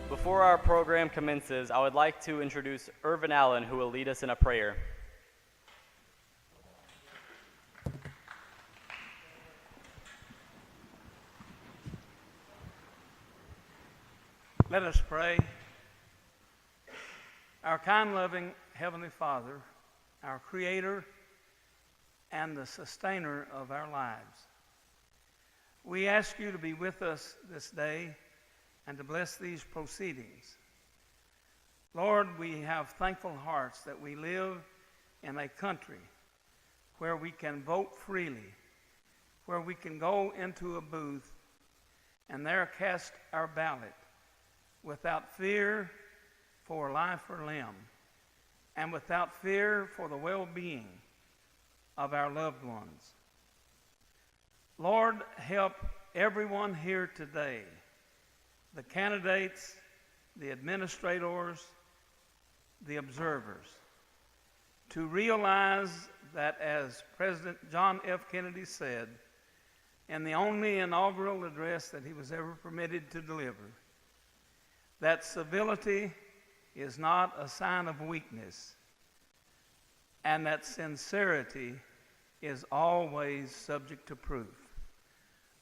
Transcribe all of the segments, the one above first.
Before our program commences, I would like to introduce Irvin Allen, who will lead us in a prayer. Let us pray. Our kind, loving Heavenly Father, our Creator and the sustainer of our lives, we ask you to be with us this day and to bless these proceedings. Lord, we have thankful hearts that we live in a country where we can vote freely, where we can go into a booth and there cast our ballot without fear for life or limb, and without fear for the well-being of our loved ones. Lord, help everyone here today, the candidates, the administrators, the observers, to realize that, as President John F. Kennedy said in the only inaugural address that he was ever permitted to deliver, that civility is not a sign of weakness, and that sincerity is always subject to proof.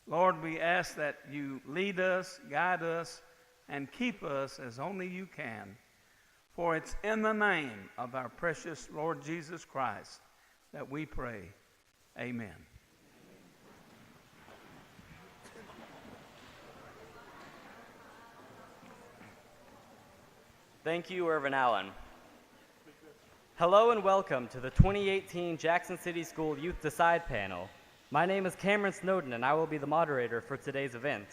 Lord, we ask that you lead us, guide us, and keep us as only you can. For it's in the name of our precious Lord Jesus Christ that we pray. Amen. Thank you, Irvin Allen. Hello and welcome to the 2018 Jackson City School Youth Decide panel. My name is Cameron Snowden, and I will be the moderator for today's event.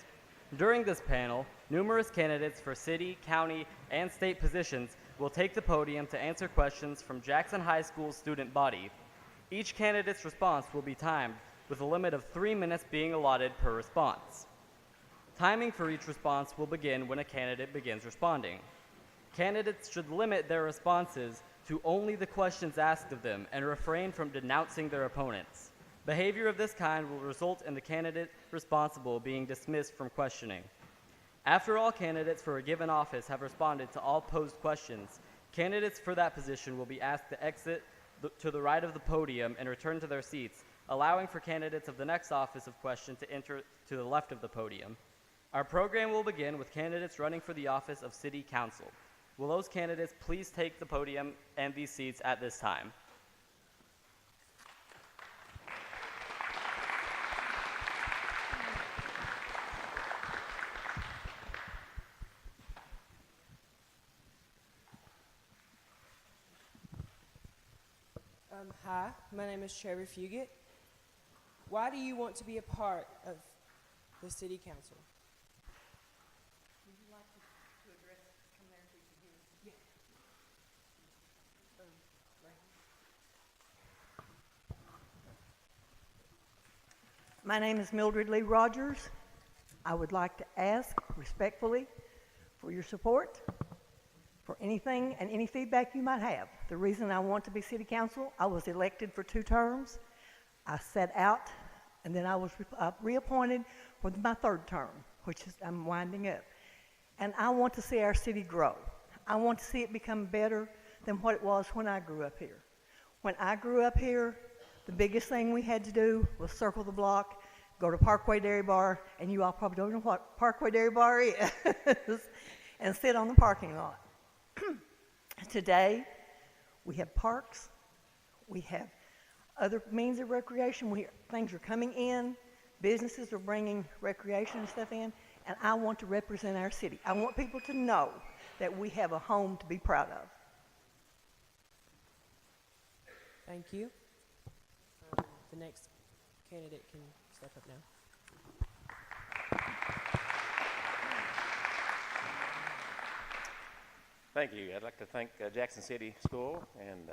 During this panel, numerous candidates for city, county, and state positions will take the podium to answer questions from Jackson High School's student body. Each candidate's response will be timed, with a limit of 3 minutes being allotted per response. Timing for each response will begin when a candidate begins responding. Candidates should limit their responses to only the questions asked of them and refrain from denouncing their opponents. Behavior of this kind will result in the candidate responsible being dismissed from questioning. After all candidates for a given office have responded to all posed questions, candidates for that position will be asked to exit to the right of the podium and return to their seats, allowing for candidates of the next office of question to enter to the left of the podium. Our program will begin with candidates running for the office of City Council. Will those candidates please take the podium and these seats at this time? Hi, my name is Trevor Fugit. Why do you want to be a part of the City Council? Would you like to address, come there so you can hear? Yeah. My name is Mildred Lee Rogers. I would like to ask respectfully for your support for anything and any feedback you might have. The reason I want to be city council, I was elected for 2 terms. I sat out, and then I was reappointed for my 3rd term, which is I'm winding up. And I want to see our city grow. I want to see it become better than what it was when I grew up here. When I grew up here, the biggest thing we had to do was circle the block, go to Parkway Dairy Bar, and you all probably don't know what Parkway Dairy Bar is, and sit on the parking lot. Today, we have parks, we have other means of recreation, things are coming in, businesses are bringing recreation and stuff in, and I want to represent our city. I want people to know that we have a home to be proud of. Thank you. The next candidate can step up now. Thank you. I'd like to thank Jackson City School and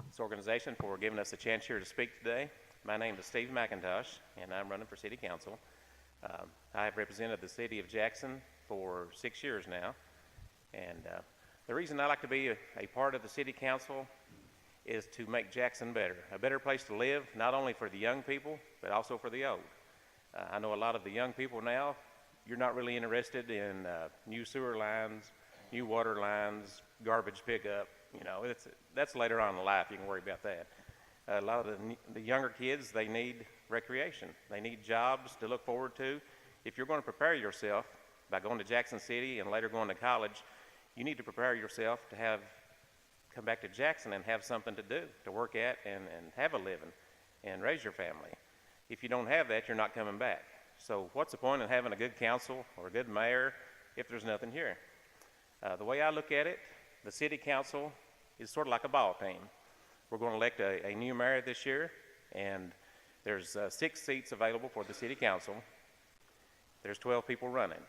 this organization for giving us a chance here to speak today. My name is Steve McIntosh, and I'm running for City Council. I have represented the city of Jackson for 6 years now, and The reason I like to be a part of the city council is to make Jackson better, a better place to live, not only for the young people, but also for the old. I know a lot of the young people now, you're not really interested in new sewer lines, new water lines, garbage pickup. You know, that's later on in life. You can worry about that. A lot of the younger kids, they need recreation. They need jobs to look forward to. If you're going to prepare yourself by going to Jackson City and later going to college, you need to prepare yourself to come back to Jackson and have something to do, to work at and have a living and raise your family. If you don't have that, you're not coming back. So what's the point of having a good council or a good mayor if there's nothing here? The way I look at it, the city council is sort of like a ball team. We're going to elect a new mayor this year, and there's 6 seats available for the city council. There's 12 people running.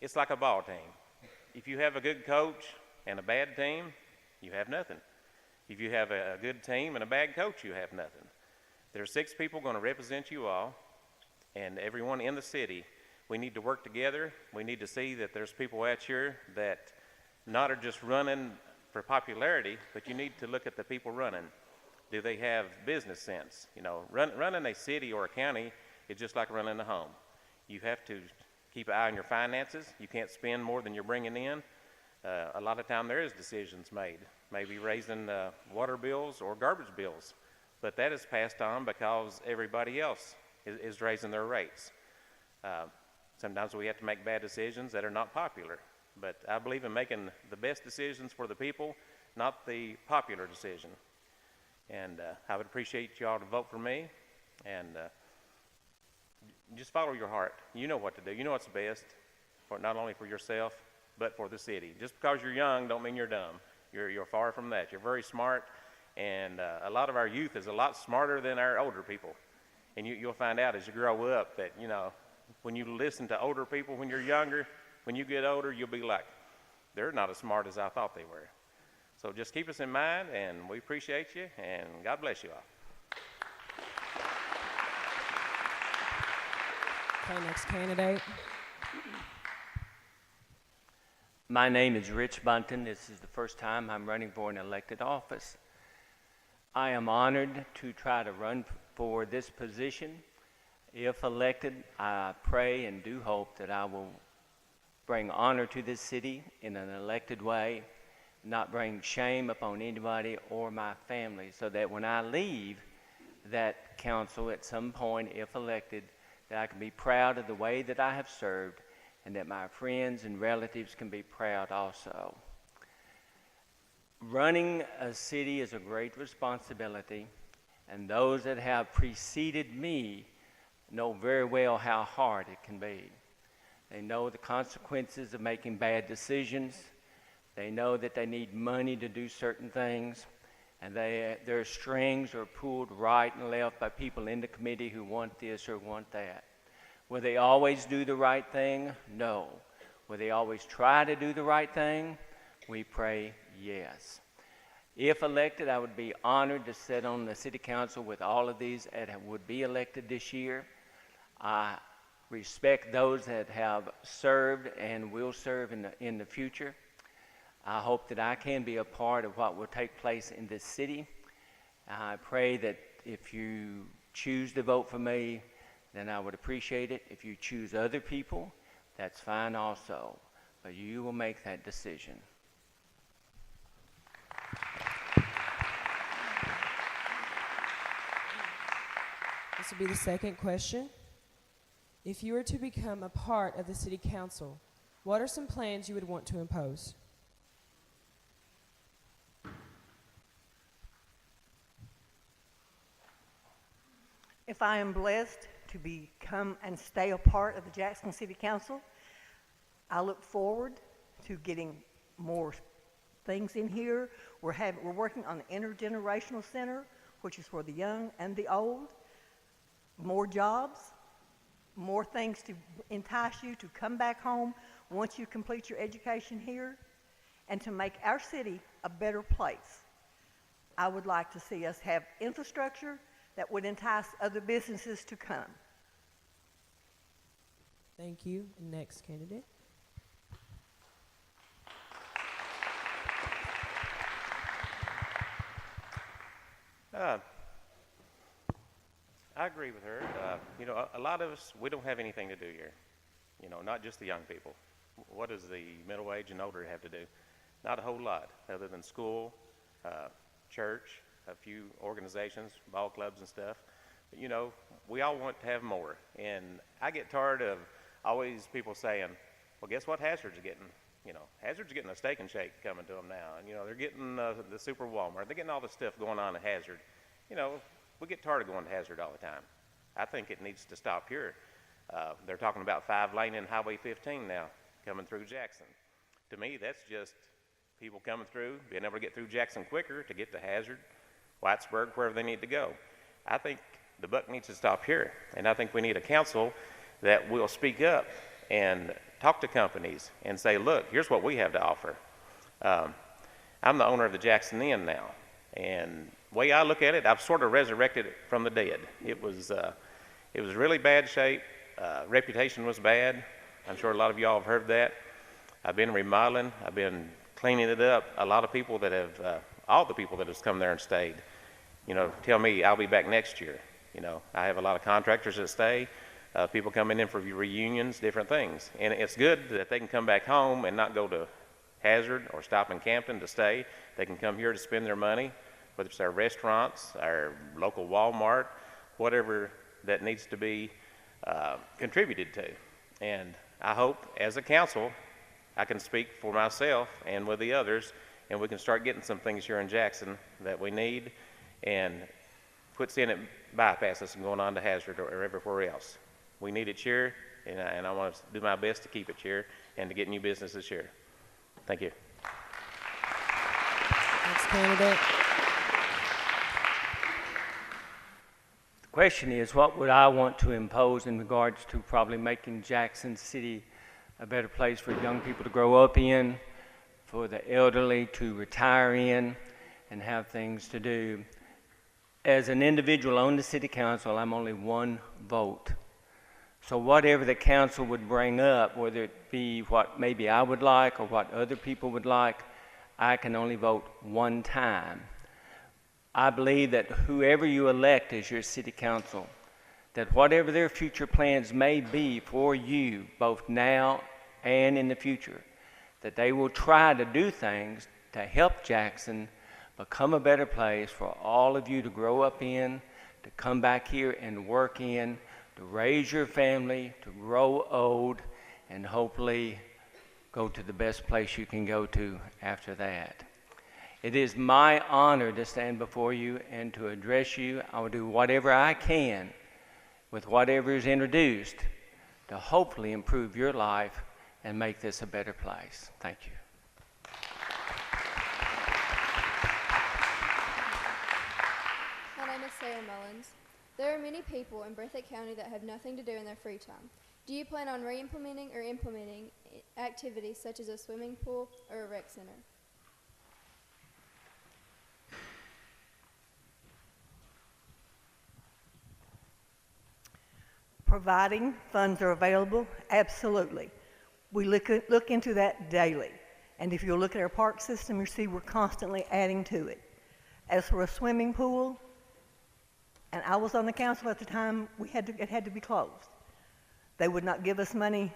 It's like a ball team. If you have a good coach and a bad team, you have nothing. If you have a good team and a bad coach, you have nothing. There's 6 people going to represent you all, and everyone in the city. We need to work together. We need to see that there's people out here that not are just running for popularity, but you need to look at the people running. Do they have business sense? You know, running a city or a county is just like running a home. You have to keep an eye on your finances. You can't spend more than you're bringing in. A lot of time there is decisions made, maybe raising water bills or garbage bills, but that is passed on because everybody else is raising their rates. Sometimes we have to make bad decisions that are not popular, but I believe in making the best decisions for the people, not the popular decision. And I would appreciate you all to vote for me, and just follow your heart. You know what to do. You know what's best, for not only for yourself, but for the city. Just because you're young don't mean you're dumb. You're far from that. You're very smart, and a lot of our youth is a lot smarter than our older people. And you'll find out as you grow up that, you know, when you listen to older people when you're younger, when you get older, you'll be like, they're not as smart as I thought they were. So just keep us in mind, and we appreciate you, and God bless you all. Okay, next candidate. My name is Rich Bunton. This is the first time I'm running for an elected office. I am honored to try to run for this position. If elected, I pray and do hope that I will bring honor to this city in an elected way, not bring shame upon anybody or my family, so that when I leave that council at some point, if elected, that I can be proud of the way that I have served, and that my friends and relatives can be proud also. Running a city is a great responsibility, and those that have preceded me know very well how hard it can be. They know the consequences of making bad decisions. They know that they need money to do certain things, and their strings are pulled right and left by people in the committee who want this or want that. Will they always do the right thing? No. Will they always try to do the right thing? We pray yes. If elected, I would be honored to sit on the city council with all of these that would be elected this year. I respect those that have served and will serve in the future. I hope that I can be a part of what will take place in this city. I pray that if you choose to vote for me, then I would appreciate it. If you choose other people, that's fine also. But you will make that decision. This will be the second question. If you were to become a part of the city council, what are some plans you would want to impose? If I am blessed to become and stay a part of the Jackson City Council, I look forward to getting more things in here. We're working on the intergenerational center, which is for the young and the old. More jobs, more things to entice you to come back home once you complete your education here, and to make our city a better place. I would like to see us have infrastructure that would entice other businesses to come. Thank you. Next candidate. Uh, I agree with her. You know, a lot of us, we don't have anything to do here. You know, not just the young people. What does the middle age and older have to do? Not a whole lot, other than school, church, a few organizations, ball clubs and stuff. But, you know, we all want to have more. And I get tired of always people saying, well, guess what Hazard's getting? You know, Hazard's getting a steak and shake coming to them now. And, you know, they're getting the Super Walmart. They're getting all this stuff going on at Hazard. You know, we get tired of going to Hazard all the time. I think it needs to stop here. They're talking about 5-lane in Highway 15 now, coming through Jackson. To me, that's just people coming through, being able to get through Jackson quicker to get to Hazard, Whitesburg, wherever they need to go. I think the buck needs to stop here, and I think we need a council that will speak up and talk to companies and say, look, here's what we have to offer. I'm the owner of the Jackson Inn now, and the way I look at it, I've sort of resurrected it from the dead. It was really bad shape. Reputation was bad. I'm sure a lot of y'all have heard that. I've been remodeling. I've been cleaning it up. A lot of people that have, all the people that have come there and stayed, you know, tell me I'll be back next year. You know, I have a lot of contractors that stay. People coming in for reunions, different things. And it's good that they can come back home and not go to Hazard or stop in Campton to stay. They can come here to spend their money, whether it's our restaurants, our local Walmart, whatever that needs to be contributed to. And I hope as a council, I can speak for myself and with the others, and we can start getting some things here in Jackson that we need and quit seeing it bypass us and going on to Hazard or everywhere else. We need it here, and I want to do my best to keep it here and to get new businesses here. Thank you. Next candidate. The question is, what would I want to impose in regards to probably making Jackson City a better place for young people to grow up in, for the elderly to retire in, and have things to do. As an individual on the city council, I'm only one vote. So whatever the council would bring up, whether it be what maybe I would like or what other people would like, I can only vote one time. I believe that whoever you elect as your city council, that whatever their future plans may be for you, both now and in the future, that they will try to do things to help Jackson become a better place for all of you to grow up in, to come back here and work in, to raise your family, to grow old, and hopefully go to the best place you can go to after that. It is my honor to stand before you and to address you. I will do whatever I can with whatever is introduced to hopefully improve your life and make this a better place. Thank you. My name is Sarah Mullins. There are many people in Breathitt County that have nothing to do in their free time. Do you plan on re-implementing or implementing activities such as a swimming pool or a rec center? Providing funds are available, absolutely. We look into that daily. And if you look at our park system, you see we're constantly adding to it. As for a swimming pool, and I was on the council at the time, it had to be closed. They would not give us money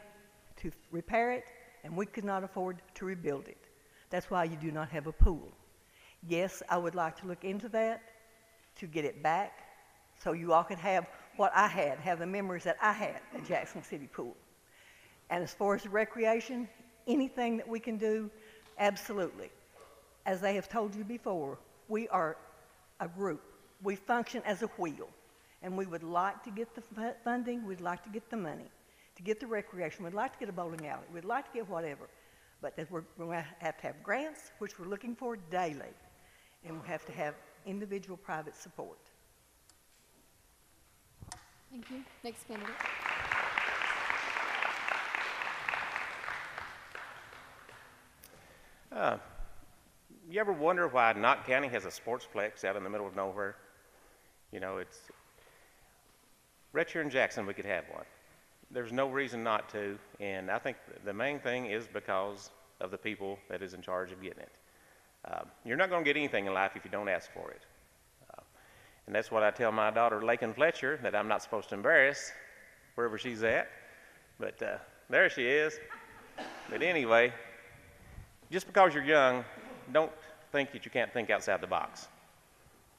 to repair it, and we could not afford to rebuild it. That's why you do not have a pool. Yes, I would like to look into that, to get it back, so you all could have what I had, have the memories that I had at Jackson City Pool. And as far as the recreation, anything that we can do, absolutely. As they have told you before, we are a group. We function as a wheel, and we would like to get the funding, we'd like to get the money, to get the recreation, we'd like to get a bowling alley, we'd like to get whatever. But we're going to have grants, which we're looking for daily, and we have to have individual private support. Thank you. Next candidate. You ever wonder why Knott County has a sportsplex out in the middle of nowhere? You know, it's right here in Jackson we could have one. There's no reason not to, and I think the main thing is because of the people that is in charge of getting it. You're not going to get anything in life if you don't ask for it. And that's what I tell my daughter, Lakin Fletcher, that I'm not supposed to embarrass wherever she's at. But there she is. But anyway, just because you're young, don't think that you can't think outside the box.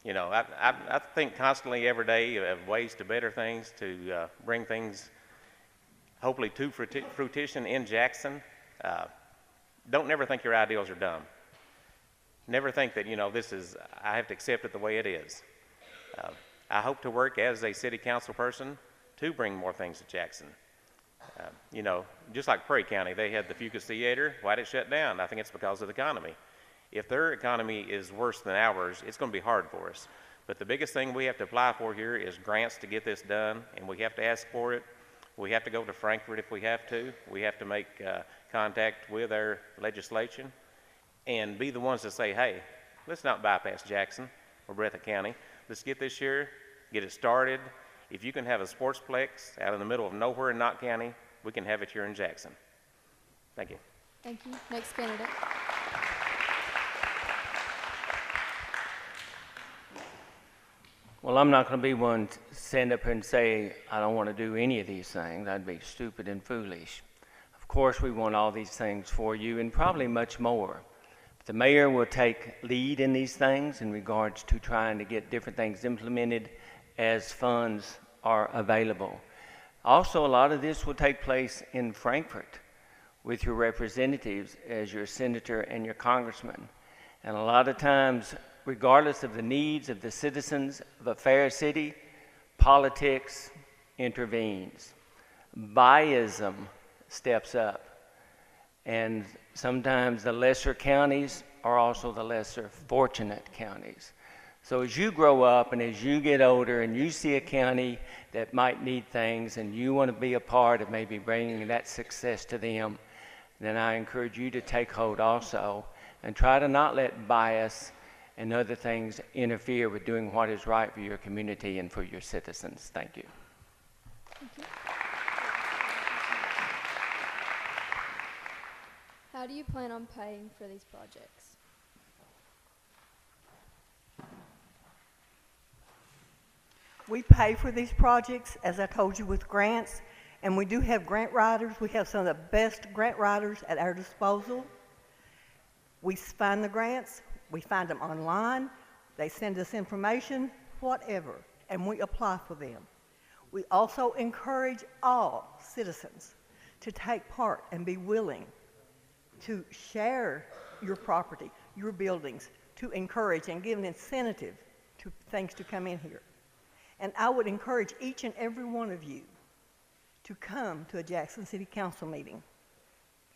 You know, I think constantly every day of ways to better things, to bring things hopefully to fruition in Jackson. Don't never think your ideals are dumb. Never think that, you know, I have to accept it the way it is. I hope to work as a city council person to bring more things to Jackson. You know, just like Prairie County, they had the Fucus Theater. Why did it shut down? I think it's because of the economy. If their economy is worse than ours, it's going to be hard for us. But the biggest thing we have to apply for here is grants to get this done, and we have to ask for it. We have to go to Frankfurt if we have to. We have to make contact with our legislation and be the ones to say, hey, let's not bypass Jackson or Breathitt County. Let's get this here, get it started. If you can have a sportsplex out in the middle of nowhere in Knott County, we can have it here in Jackson. Thank you. Thank you. Next candidate. Well, I'm not going to be one to stand up here and say I don't want to do any of these things. That'd be stupid and foolish. Of course, we want all these things for you and probably much more. The mayor will take lead in these things in regards to trying to get different things implemented as funds are available. Also, a lot of this will take place in Frankfurt with your representatives as your senator and your congressman. And a lot of times, regardless of the needs of the citizens of a fair city, politics intervenes. Biasm steps up. And sometimes the lesser counties are also the lesser fortunate counties. So as you grow up and as you get older and you see a county that might need things and you want to be a part of maybe bringing that success to them, then I encourage you to take hold also and try to not let bias and other things interfere with doing what is right for your community and for your citizens. Thank you. Thank you. How do you plan on paying for these projects? We pay for these projects, as I told you, with grants, and we do have grant writers. We have some of the best grant writers at our disposal. We find the grants, we find them online, they send us information, whatever, and we apply for them. We also encourage all citizens to take part and be willing to share your property, your buildings, to encourage and give an incentive to things to come in here. And I would encourage each and every one of you to come to a Jackson City Council meeting.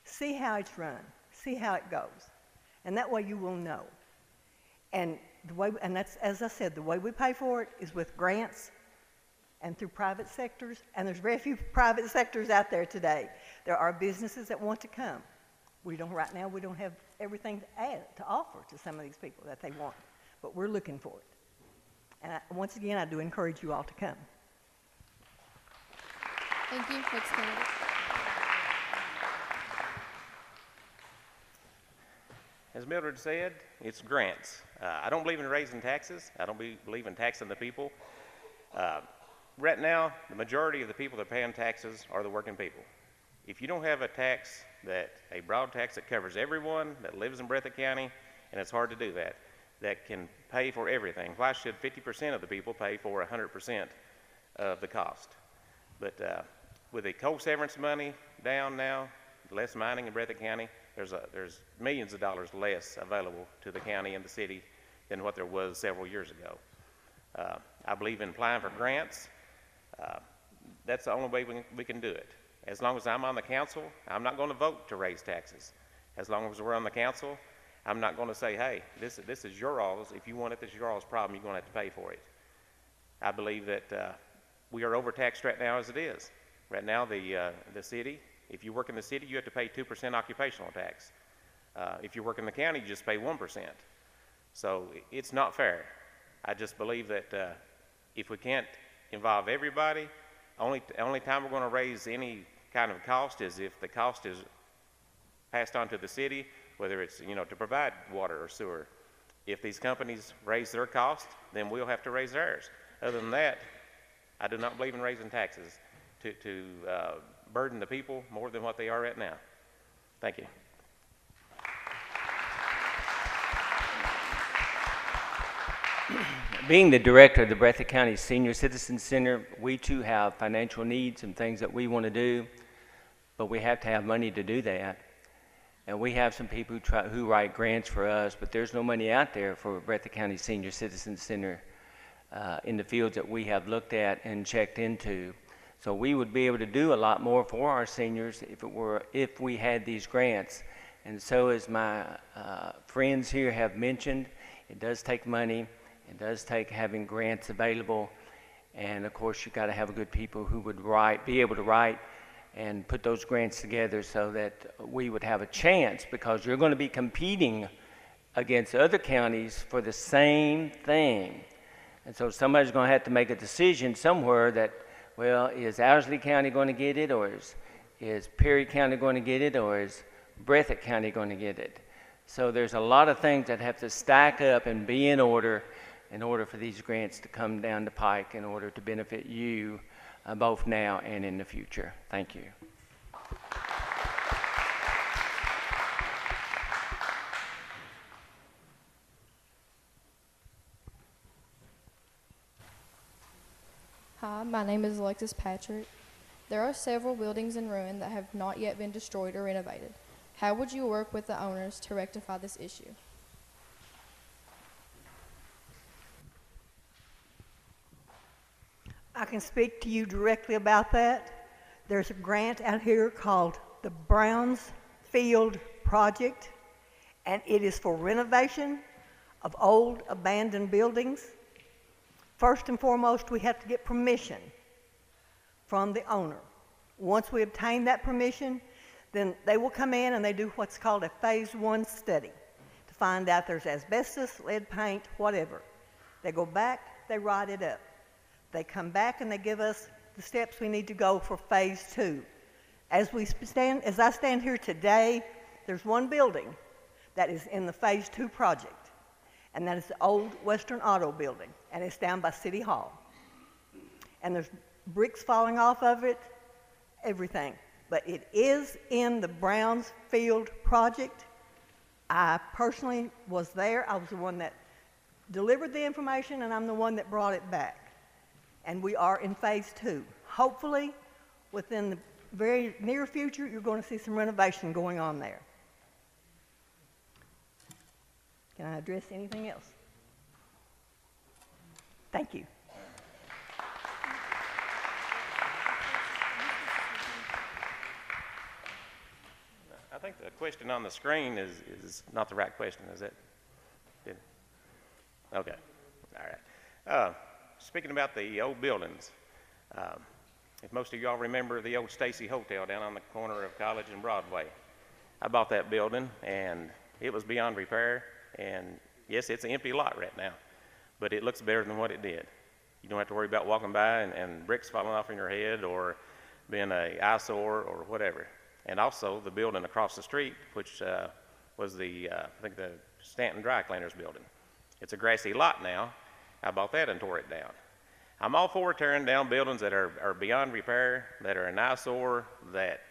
See how it's run, see how it goes, and that way you will know. And that's, as I said, the way we pay for it is with grants and through private sectors, and there's very few private sectors out there today. There are businesses that want to come. Right now, we don't have everything to offer to some of these people that they want, but we're looking for it. And once again, I do encourage you all to come. Thank you. Next candidate. As Mildred said, it's grants. I don't believe in raising taxes. I don't believe in taxing the people. Right now, the majority of the people that are paying taxes are the working people. If you don't have a tax, a broad tax that covers everyone that lives in Breathitt County, and it's hard to do that can pay for everything. Why should 50% of the people pay for 100% of the cost? But with the coal severance money down now, less mining in Breathitt County, there's millions of dollars less available to the county and the city than what there was several years ago. I believe in applying for grants. That's the only way we can do it. As long as I'm on the council, I'm not going to vote to raise taxes. As long as we're on the council, I'm not going to say, hey, this is your all's. If you want it, this is your all's problem. You're going to have to pay for it. I believe that we are overtaxed right now as it is. Right now, the city, if you work in the city, you have to pay 2% occupational tax. If you work in the county, you just pay 1%. So it's not fair. I just believe that if we can't involve everybody, only time we're going to raise any kind of cost is if the cost is passed on to the city, whether it's to provide water or sewer. If these companies raise their cost, then we'll have to raise ours. Other than that, I do not believe in raising taxes to burden the people more than what they are right now. Thank you. Being the director of the Breathitt County Senior Citizen Center, we too have financial needs and things that we want to do, but we have to have money to do that. And we have some people who write grants for us, but there's no money out there for Breathitt County Senior Citizen Center in the fields that we have looked at and checked into. So we would be able to do a lot more for our seniors if we had these grants. And so, as my friends here have mentioned, it does take money. It does take having grants available, and of course you've got to have good people who would be able to write and put those grants together so that we would have a chance, because you're going to be competing against other counties for the same thing. And so somebody's going to have to make a decision somewhere that, well, is Owsley County going to get it, or is Perry County going to get it, or is Breathitt County going to get it? So there's a lot of things that have to stack up and be in order for these grants to come down the pike in order to benefit you both now and in the future. Thank you. Hi, my name is Alexis Patrick. There are several buildings in ruin that have not yet been destroyed or renovated. How would you work with the owners to rectify this issue? I can speak to you directly about that. There's a grant out here called the Brownsfield Project, and it is for renovation of old abandoned buildings. First and foremost, we have to get permission from the owner. Once we obtain that permission, then they will come in and they do what's called a phase 1 study to find out there's asbestos, lead paint, whatever. They go back, they write it up. They come back and they give us the steps we need to go for phase 2. As I stand here today, there's one building that is in the phase 2 project, and that is the old Western Auto building, and it's down by City Hall. And there's bricks falling off of it, everything. But it is in the Brownsfield project. I personally was there. I was the one that delivered the information, and I'm the one that brought it back. And we are in phase 2. Hopefully, within the very near future, you're going to see some renovation going on there. Can I address anything else? Thank you. I think the question on the screen is not the right question, is it? Okay, all right. Speaking about the old buildings, if most of y'all remember the old Stacy Hotel down on the corner of College and Broadway, I bought that building and it was beyond repair, and yes, it's an empty lot right now, but it looks better than what it did. You don't have to worry about walking by and bricks falling off in your head or being an eyesore or whatever. And also the building across the street, which was I think the Stanton Dry Cleaners building. It's a grassy lot now. I bought that and tore it down. I'm all for tearing down buildings that are beyond repair, that are an eyesore, that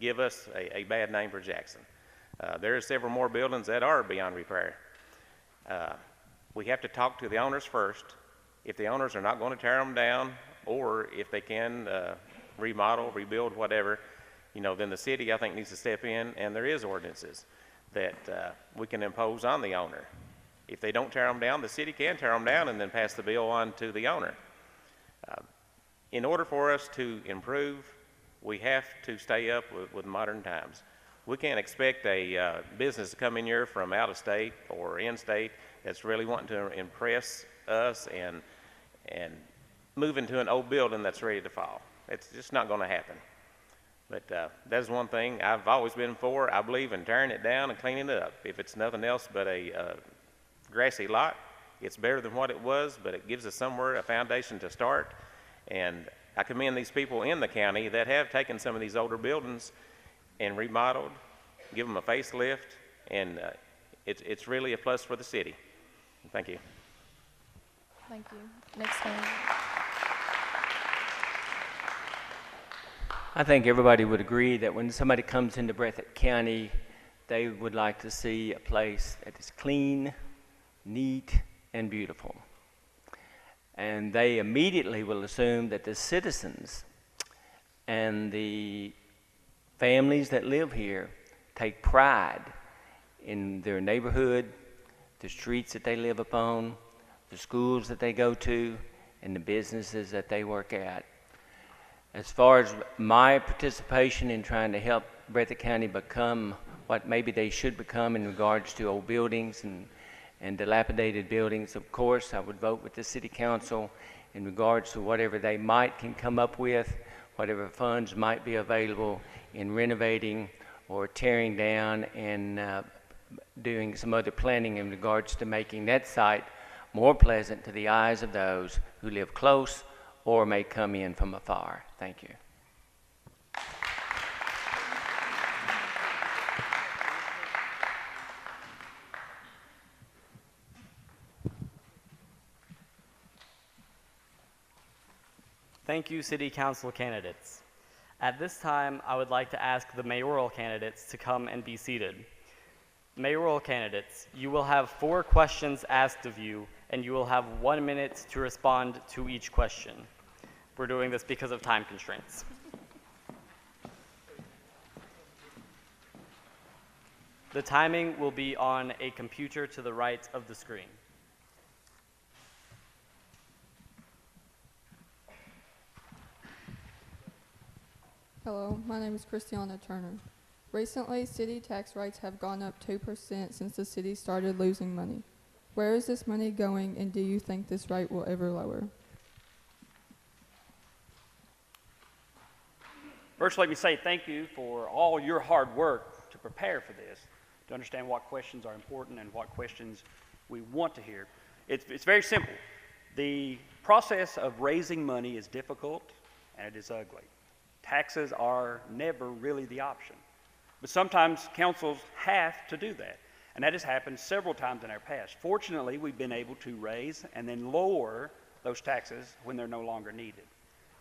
give us a bad name for Jackson. There are several more buildings that are beyond repair. We have to talk to the owners first. If the owners are not going to tear them down, or if they can remodel, rebuild, whatever, then the city, I think, needs to step in, and there is ordinances that we can impose on the owner. If they don't tear them down, the city can tear them down and then pass the bill on to the owner. In order for us to improve, we have to stay up with modern times. We can't expect a business to come in here from out of state or in-state that's really wanting to impress us and move into an old building that's ready to fall. It's just not going to happen. But that's one thing I've always been for. I believe in tearing it down and cleaning it up. If it's nothing else but a grassy lot, it's better than what it was, but it gives us somewhere a foundation to start. And I commend these people in the county that have taken some of these older buildings and remodeled, give them a facelift, and it's really a plus for the city. Thank you. Thank you. Next one. I think everybody would agree that when somebody comes into Breathitt County, they would like to see a place that is clean, neat, and beautiful. And they immediately will assume that the citizens and the families that live here take pride in their neighborhood, the streets that they live upon, the schools that they go to, and the businesses that they work at. As far as my participation in trying to help Breathitt County become what maybe they should become in regards to old buildings and dilapidated buildings, of course, I would vote with the City Council in regards to whatever they can come up with, whatever funds might be available in renovating or tearing down and doing some other planning in regards to making that site more pleasant to the eyes of those who live close or may come in from afar. Thank you. Thank you, City Council candidates. At this time, I would like to ask the mayoral candidates to come and be seated. Mayoral candidates, you will have 4 questions asked of you, and you will have 1 minute to respond to each question. We're doing this because of time constraints. The timing will be on a computer to the right of the screen. Hello, my name is Christiana Turner. Recently, city tax rates have gone up 2% since the city started losing money. Where is this money going, and do you think this rate will ever lower? First, let me say thank you for all your hard work to prepare for this, to understand what questions are important and what questions we want to hear. It's very simple. The process of raising money is difficult and it is ugly. Taxes are never really the option. But sometimes councils have to do that, and that has happened several times in our past. Fortunately, we've been able to raise and then lower those taxes when they're no longer needed.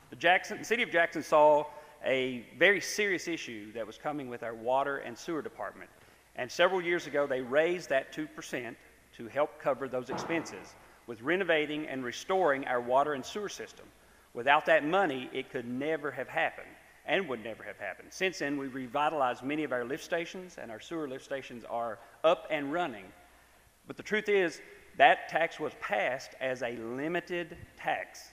The city of Jackson saw a very serious issue that was coming with our water and sewer department, and several years ago they raised that 2% to help cover those expenses with renovating and restoring our water and sewer system. Without that money, it could never have happened and would never have happened. Since then, we've revitalized many of our lift stations, and our sewer lift stations are up and running. But the truth is, that tax was passed as a limited tax.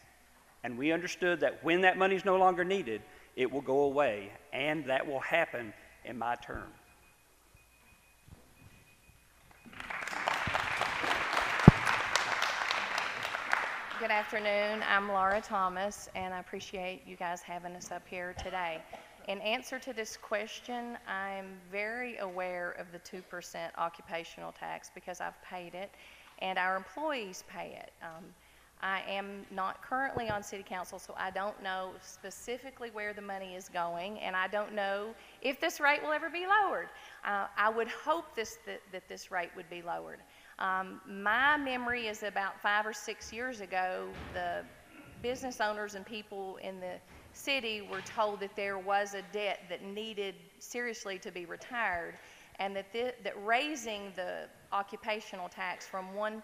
And we understood that when that money is no longer needed, it will go away, and that will happen in my term. Good afternoon. I'm Laura Thomas, and I appreciate you guys having us up here today. In answer to this question, I'm very aware of the 2% occupational tax because I've paid it, and our employees pay it. I am not currently on City Council, so I don't know specifically where the money is going, and I don't know if this rate will ever be lowered. I would hope that this rate would be lowered. My memory is about 5 or 6 years ago, the business owners and people in the city were told that there was a debt that needed seriously to be retired, and that raising the occupational tax from 1%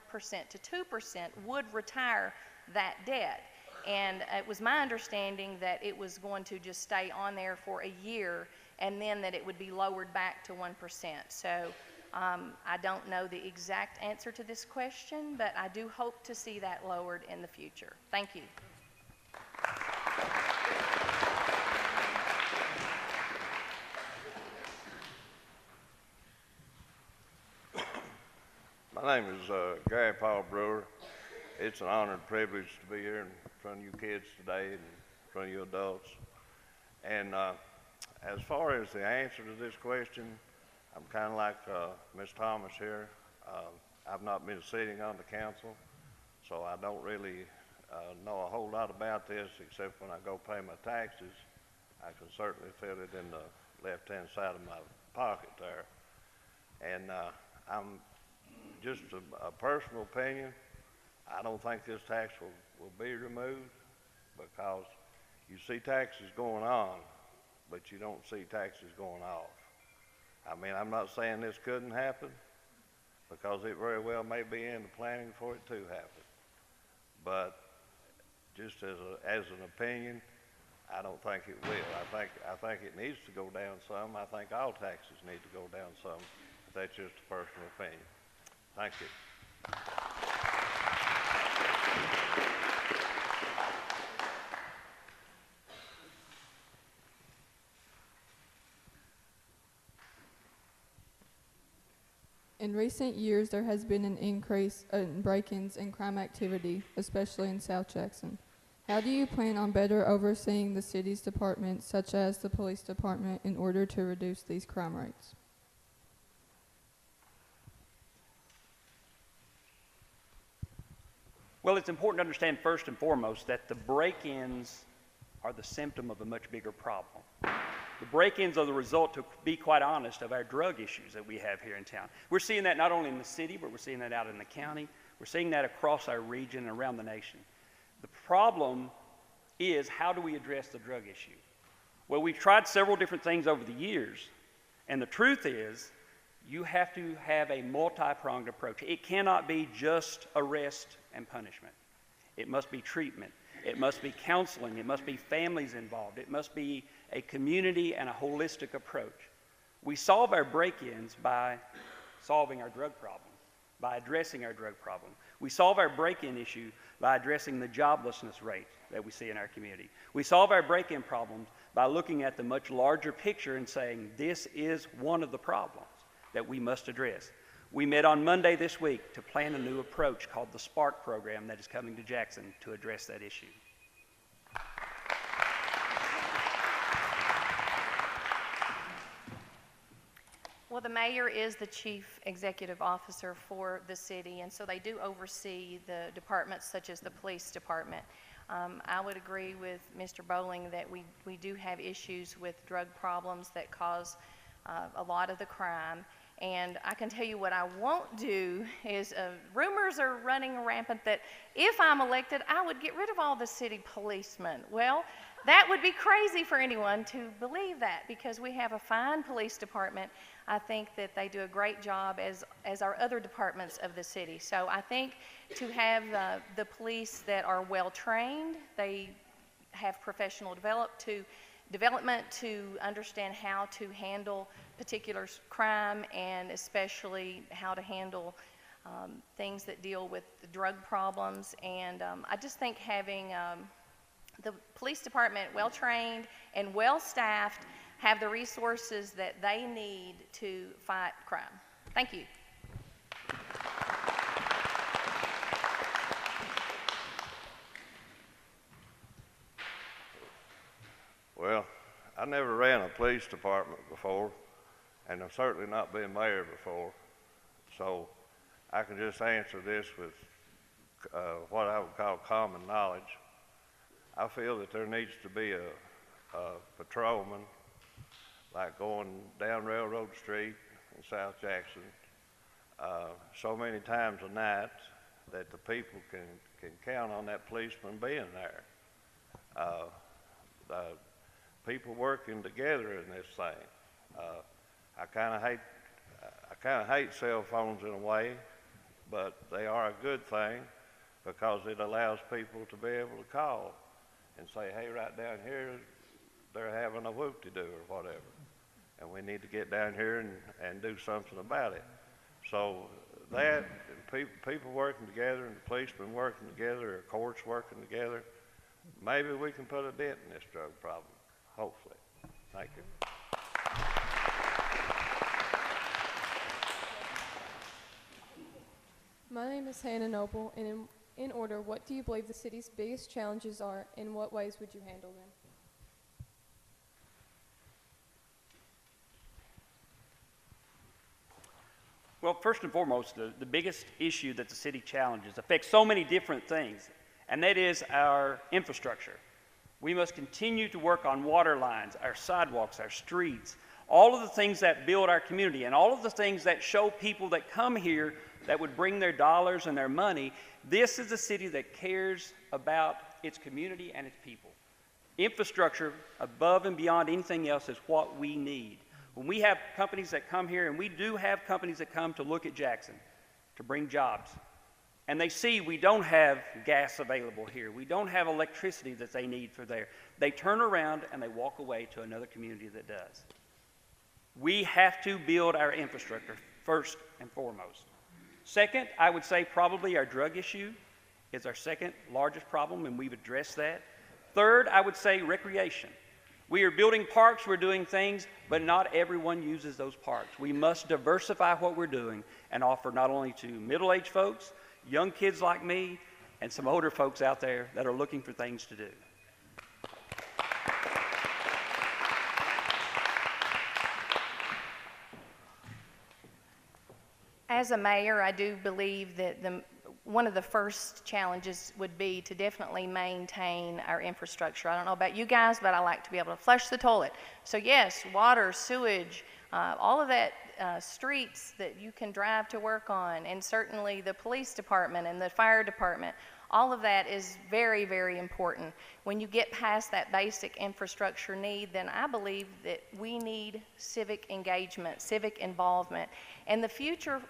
to 2% would retire that debt. And it was my understanding that it was going to just stay on there for a year, and then that it would be lowered back to 1%. So I don't know the exact answer to this question, but I do hope to see that lowered in the future. Thank you. My name is Gary Paul Brewer. It's an honor and privilege to be here in front of you kids today and in front of you adults. And as far as the answer to this question, I'm kind of like Ms. Thomas here. I've not been sitting on the council, so I don't really know a whole lot about this, except when I go pay my taxes. I can certainly feel it in the left-hand side of my pocket there. And I'm just a personal opinion, I don't think this tax will be removed, because you see taxes going on, but you don't see taxes going off. I mean, I'm not saying this couldn't happen, because it very well may be in the planning for it to happen. But just as an opinion, I don't think it will. I think it needs to go down some. I think all taxes need to go down some. But that's just a personal opinion. Thank you. In recent years, there has been an increase in break-ins and crime activity, especially in South Jackson. How do you plan on better overseeing the city's departments, such as the police department, in order to reduce these crime rates? Well, it's important to understand first and foremost that the break-ins are the symptom of a much bigger problem. The break-ins are the result, to be quite honest, of our drug issues that we have here in town. We're seeing that not only in the city, but we're seeing that out in the county. We're seeing that across our region and around the nation. The problem is, how do we address the drug issue? Well, we've tried several different things over the years, and the truth is, you have to have a multi-pronged approach. It cannot be just arrest and punishment. It must be treatment. It must be counseling. It must be families involved. It must be a community and a holistic approach. We solve our break-ins by solving our drug problem, by addressing our drug problem. We solve our break-in issue by addressing the joblessness rate that we see in our community. We solve our break-in problems by looking at the much larger picture and saying, this is one of the problems that we must address. We met on Monday this week to plan a new approach called the SPARK program that is coming to Jackson to address that issue. Well, the mayor is the chief executive officer for the city, and so they do oversee the departments such as the police department. I would agree with Mr. Bowling that we do have issues with drug problems that cause a lot of the crime. And I can tell you what I won't do is, rumors are running rampant that if I'm elected, I would get rid of all the city policemen. Well, that would be crazy for anyone to believe that, because we have a fine police department. I think that they do a great job, as our other departments of the city. So I think to have the police that are well trained, they have professional development to understand how to handle particular crime, and especially how to handle things that deal with the drug problems. And I just think having the police department well trained and well staffed, have the resources that they need to fight crime. Thank you. Well, I never ran a police department before, and I've certainly not been mayor before, so I can just answer this with what I would call common knowledge. I feel that there needs to be a patrolman, like going down Railroad Street in South Jackson, so many times a night that the people can count on that policeman being there. The people working together in this thing. I kind of hate cell phones in a way, but they are a good thing, because it allows people to be able to call and say, hey, right down here, they're having a whoop-de-doo or whatever, and we need to get down here and do something about it. So that, people working together, and the policemen working together, or courts working together, maybe we can put a dent in this drug problem, hopefully. Thank you. My name is Hannah Noble, and in order, what do you believe the city's biggest challenges are, and in what ways would you handle them? Well, first and foremost, the biggest issue that the city challenges affects so many different things, and that is our infrastructure. We must continue to work on water lines, our sidewalks, our streets, all of the things that build our community and all of the things that show people that come here that would bring their dollars and their money. This is a city that cares about its community and its people. Infrastructure above and beyond anything else is what we need. When we have companies that come here, and we do have companies that come to look at Jackson to bring jobs, and they see we don't have gas available here, we don't have electricity that they need for there, they turn around and they walk away to another community that does. We have to build our infrastructure first and foremost. Second, I would say probably our drug issue is our second largest problem, and we've addressed that. Third, I would say recreation. We are building parks, we're doing things, but not everyone uses those parks. We must diversify what we're doing and offer not only to middle-aged folks, young kids like me, and some older folks out there that are looking for things to do. As a mayor, I do believe that one of the first challenges would be to definitely maintain our infrastructure. I don't know about you guys, but I like to be able to flush the toilet. So yes, water, sewage, all of that, streets that you can drive to work on, and certainly the police department and the fire department, all of that is very, very important. When you get past that basic infrastructure need, then I believe that we need civic engagement, civic involvement. And the future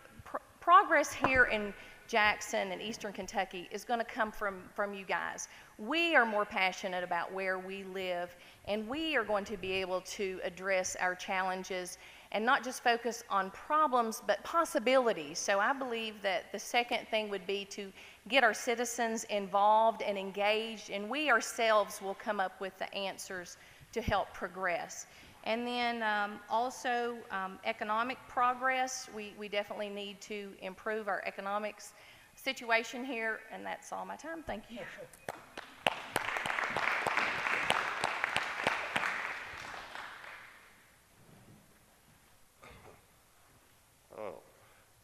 progress here in Jackson and Eastern Kentucky is going to come from you guys. We are more passionate about where we live, and we are going to be able to address our challenges and not just focus on problems, but possibilities. So I believe that the second thing would be to get our citizens involved and engaged, and we ourselves will come up with the answers to help progress. And then also economic progress. We definitely need to improve our economics situation here, and that's all my time. Thank you.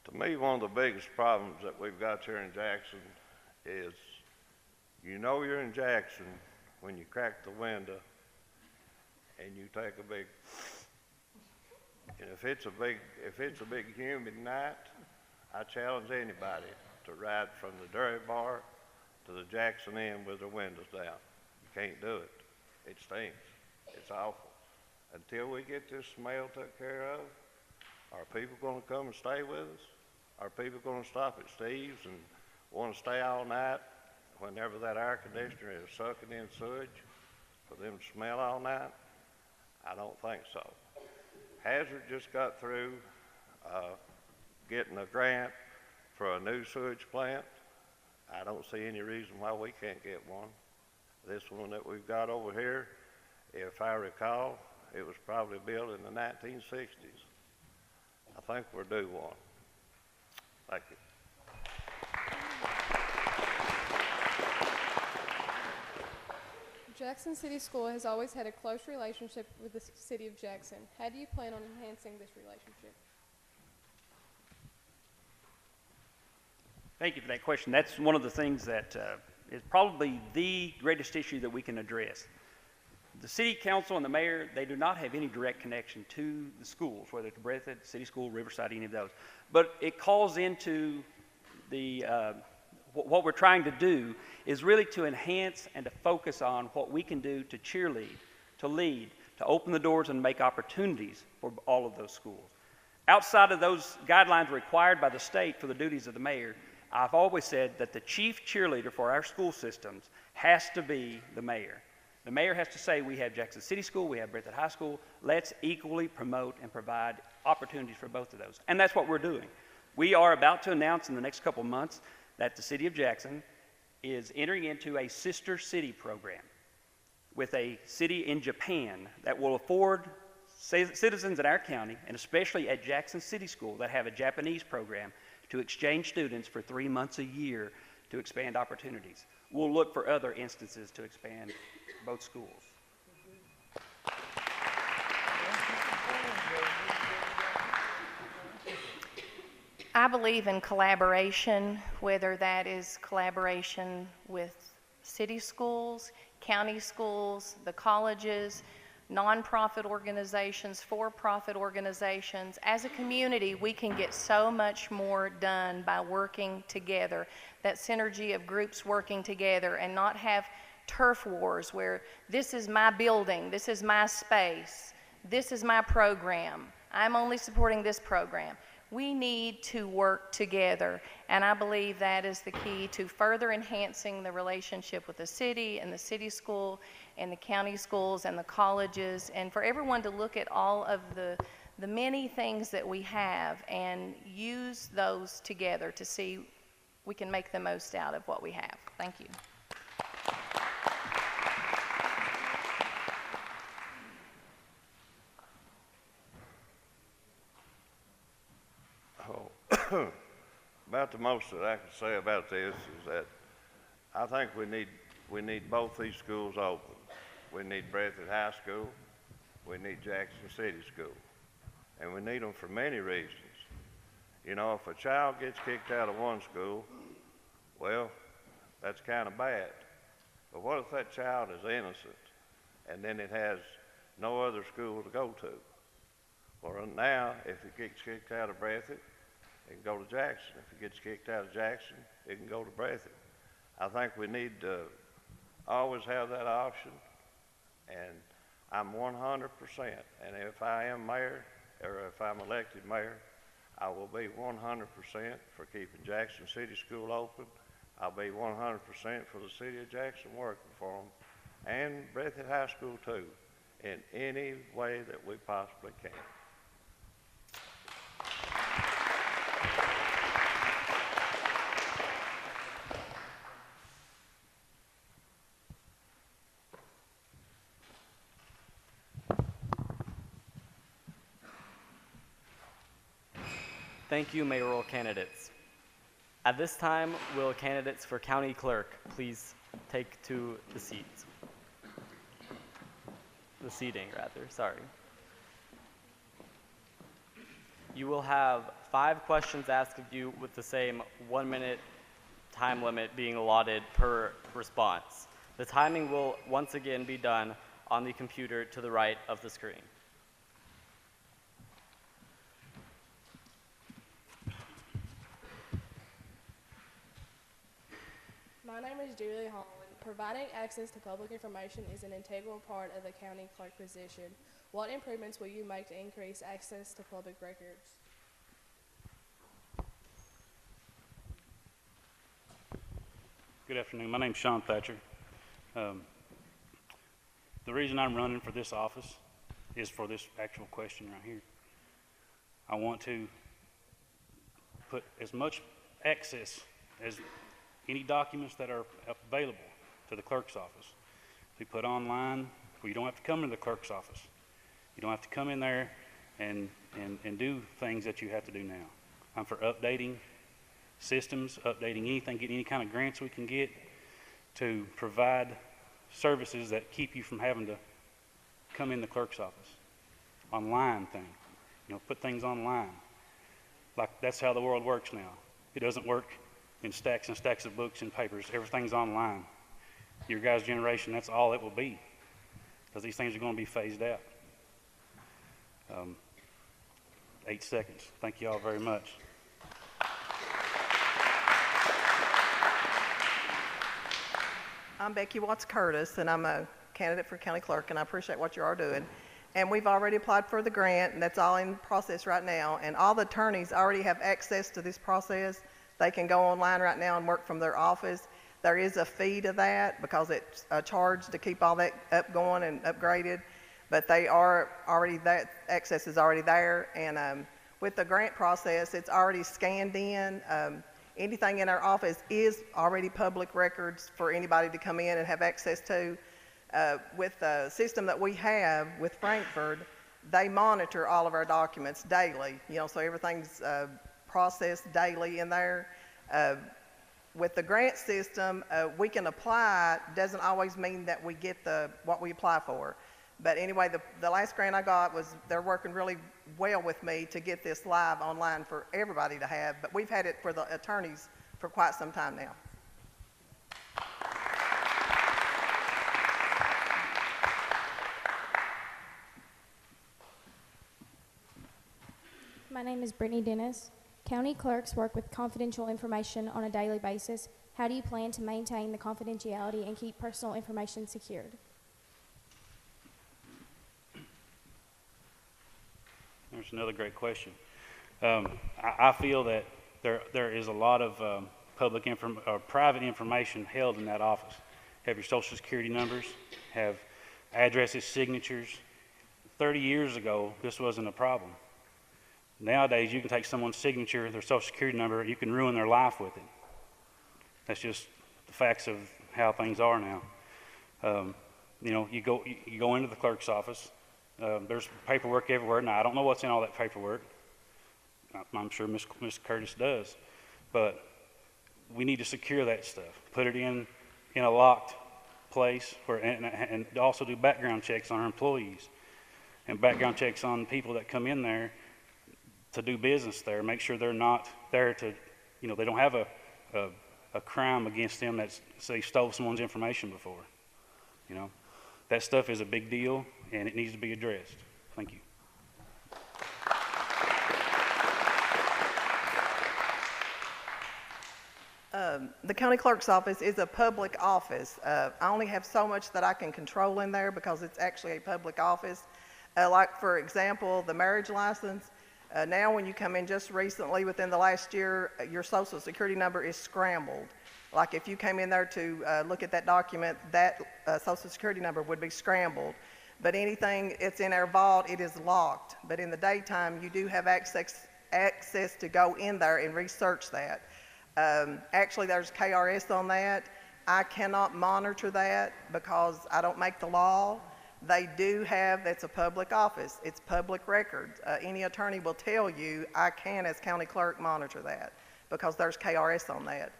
To me, one of the biggest problems that we've got here in Jackson is you know you're in Jackson when you crack the window and you take a big, and if it's a big humid night, I challenge anybody to ride from the Dairy Bar to the Jackson Inn with their windows down. You can't do it. It stinks. It's awful. Until we get this smell took care of, are people going to come and stay with us? Are people going to stop at Steve's and want to stay all night whenever that air conditioner is sucking in sewage for them to smell all night? I don't think so. Hazard just got through getting a grant for a new sewage plant. I don't see any reason why we can't get one. This one that we've got over here, if I recall, it was probably built in the 1960s. I think we're due one. Thank you. Jackson City School has always had a close relationship with the city of Jackson. How do you plan on enhancing this relationship? Thank you for that question. That's one of the things that is probably the greatest issue that we can address. The city council and the mayor, they do not have any direct connection to the schools, whether it's Breathitt, City School, Riverside, any of those. But it calls into the, what we're trying to do is really to enhance and to focus on what we can do to cheerlead, to lead, to open the doors and make opportunities for all of those schools. Outside of those guidelines required by the state for the duties of the mayor, I've always said that the chief cheerleader for our school systems has to be the mayor. The mayor has to say, we have Jackson City School, we have Breathitt High School, let's equally promote and provide opportunities for both of those. And that's what we're doing. We are about to announce in the next couple of months that the city of Jackson is entering into a sister city program with a city in Japan that will afford citizens in our county, and especially at Jackson City School that have a Japanese program, to exchange students for 3 months a year to expand opportunities. We'll look for other instances to expand both schools. I believe in collaboration, whether that is collaboration with city schools, county schools, the colleges, nonprofit organizations, for-profit organizations. As a community, we can get so much more done by working together, that synergy of groups working together, and not have turf wars where this is my building, this is my space, this is my program, I'm only supporting this program. We need to work together, and I believe that is the key to further enhancing the relationship with the city and the city school and the county schools and the colleges, and for everyone to look at all of the many things that we have and use those together to see we can make the most out of what we have. Thank you. About the most that I can say about this is that I think we need both these schools open. We need Breathitt High School, we need Jackson City School, and we need them for many reasons. You know, if a child gets kicked out of one school, well, that's kind of bad. But what if that child is innocent and then it has no other school to go to? Well, now, if it gets kicked out of Breathitt, it can go to Jackson. If it gets kicked out of Jackson, it can go to Breathitt. I think we need to always have that option, and I'm 100%. And if I am mayor, or if I'm elected mayor, I will be 100% for keeping Jackson City School open. I'll be 100% for the city of Jackson working for them, and Breathitt High School too, in any way that we possibly can. Thank you, mayoral candidates. At this time, will candidates for county clerk please take to the seats? The seating, rather, sorry. You will have 5 questions asked of you with the same 1-minute time limit being allotted per response. The timing will once again be done on the computer to the right of the screen. My name is Julie Holland. Providing access to public information is an integral part of the county clerk position. What improvements will you make to increase access to public records? Good afternoon. My name's Sean Thatcher. The reason I'm running for this office is for this actual question right here. I want to put as much access as any documents that are available to the clerk's office be put online, where you don't have to come into the clerk's office. You don't have to come in there and do things that you have to do now. I'm for updating systems, updating anything, getting any kind of grants we can get to provide services that keep you from having to come in the clerk's office. Online thing, you know, put things online. Like that's how the world works now. It doesn't work in stacks and stacks of books and papers. Everything's online. Your guys' generation, that's all it will be, because these things are going to be phased out. 8 seconds. Thank you all very much. I'm Becky Watts Curtis, and I'm a candidate for county clerk, and I appreciate what you are doing. And we've already applied for the grant, and that's all in process right now. And all the attorneys already have access to this process. They can go online right now and work from their office. There is a fee to that because it's a charge to keep all that up going and upgraded. But they are already, that access is already there. And with the grant process, it's already scanned in. Anything in our office is already public records for anybody to come in and have access to. With the system that we have with Frankfurt, they monitor all of our documents daily, you know, so everything's processed daily in there. With the grant system, we can apply, doesn't always mean that we get what we apply for. But anyway, the last grant I got was, they're working really well with me to get this live online for everybody to have, but we've had it for the attorneys for quite some time now. name is Brittany Dennis. County clerks work with confidential information on a daily basis. How do you plan to maintain the confidentiality and keep personal information secured? There's another great question. I feel that there is a lot of private information held in that office. Have your social security numbers, have addresses, signatures. 30 years ago, this wasn't a problem. Nowadays, you can take someone's signature, their social security number, you can ruin their life with it. That's just the facts of how things are now. You know, you go into the clerk's office. There's paperwork everywhere. Now, I don't know what's in all that paperwork. I'm sure Ms. Curtis does. But we need to secure that stuff. Put it in a locked place and also do background checks on our employees and background checks on people that come in there to do business there. Make sure they're not there to, you know, they don't have a crime against them that they stole someone's information before. You know, that stuff is a big deal and it needs to be addressed. Thank you. The county clerk's office is a public office. I only have so much that I can control in there because it's actually a public office. Like, for example, the marriage license. Now when you come in just recently, within the last year, your social security number is scrambled. Like if you came in there to look at that document, that social security number would be scrambled. But anything it's in our vault, it is locked. But in the daytime, you do have access to go in there and research that. Actually, there's KRS on that. I cannot monitor that because I don't make the law. They do have, it's a public office. It's public record. Any attorney will tell you I can, as county clerk, monitor that because there's KRS on that.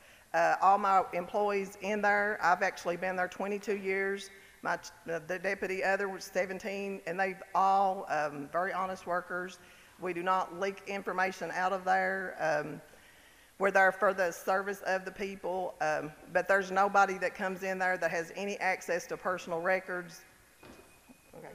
All my employees in there, I've actually been there 22 years. The deputy other was 17, and they've all very honest workers. We do not leak information out of there. We're there for the service of the people, but there's nobody that comes in there that has any access to personal records. Okay.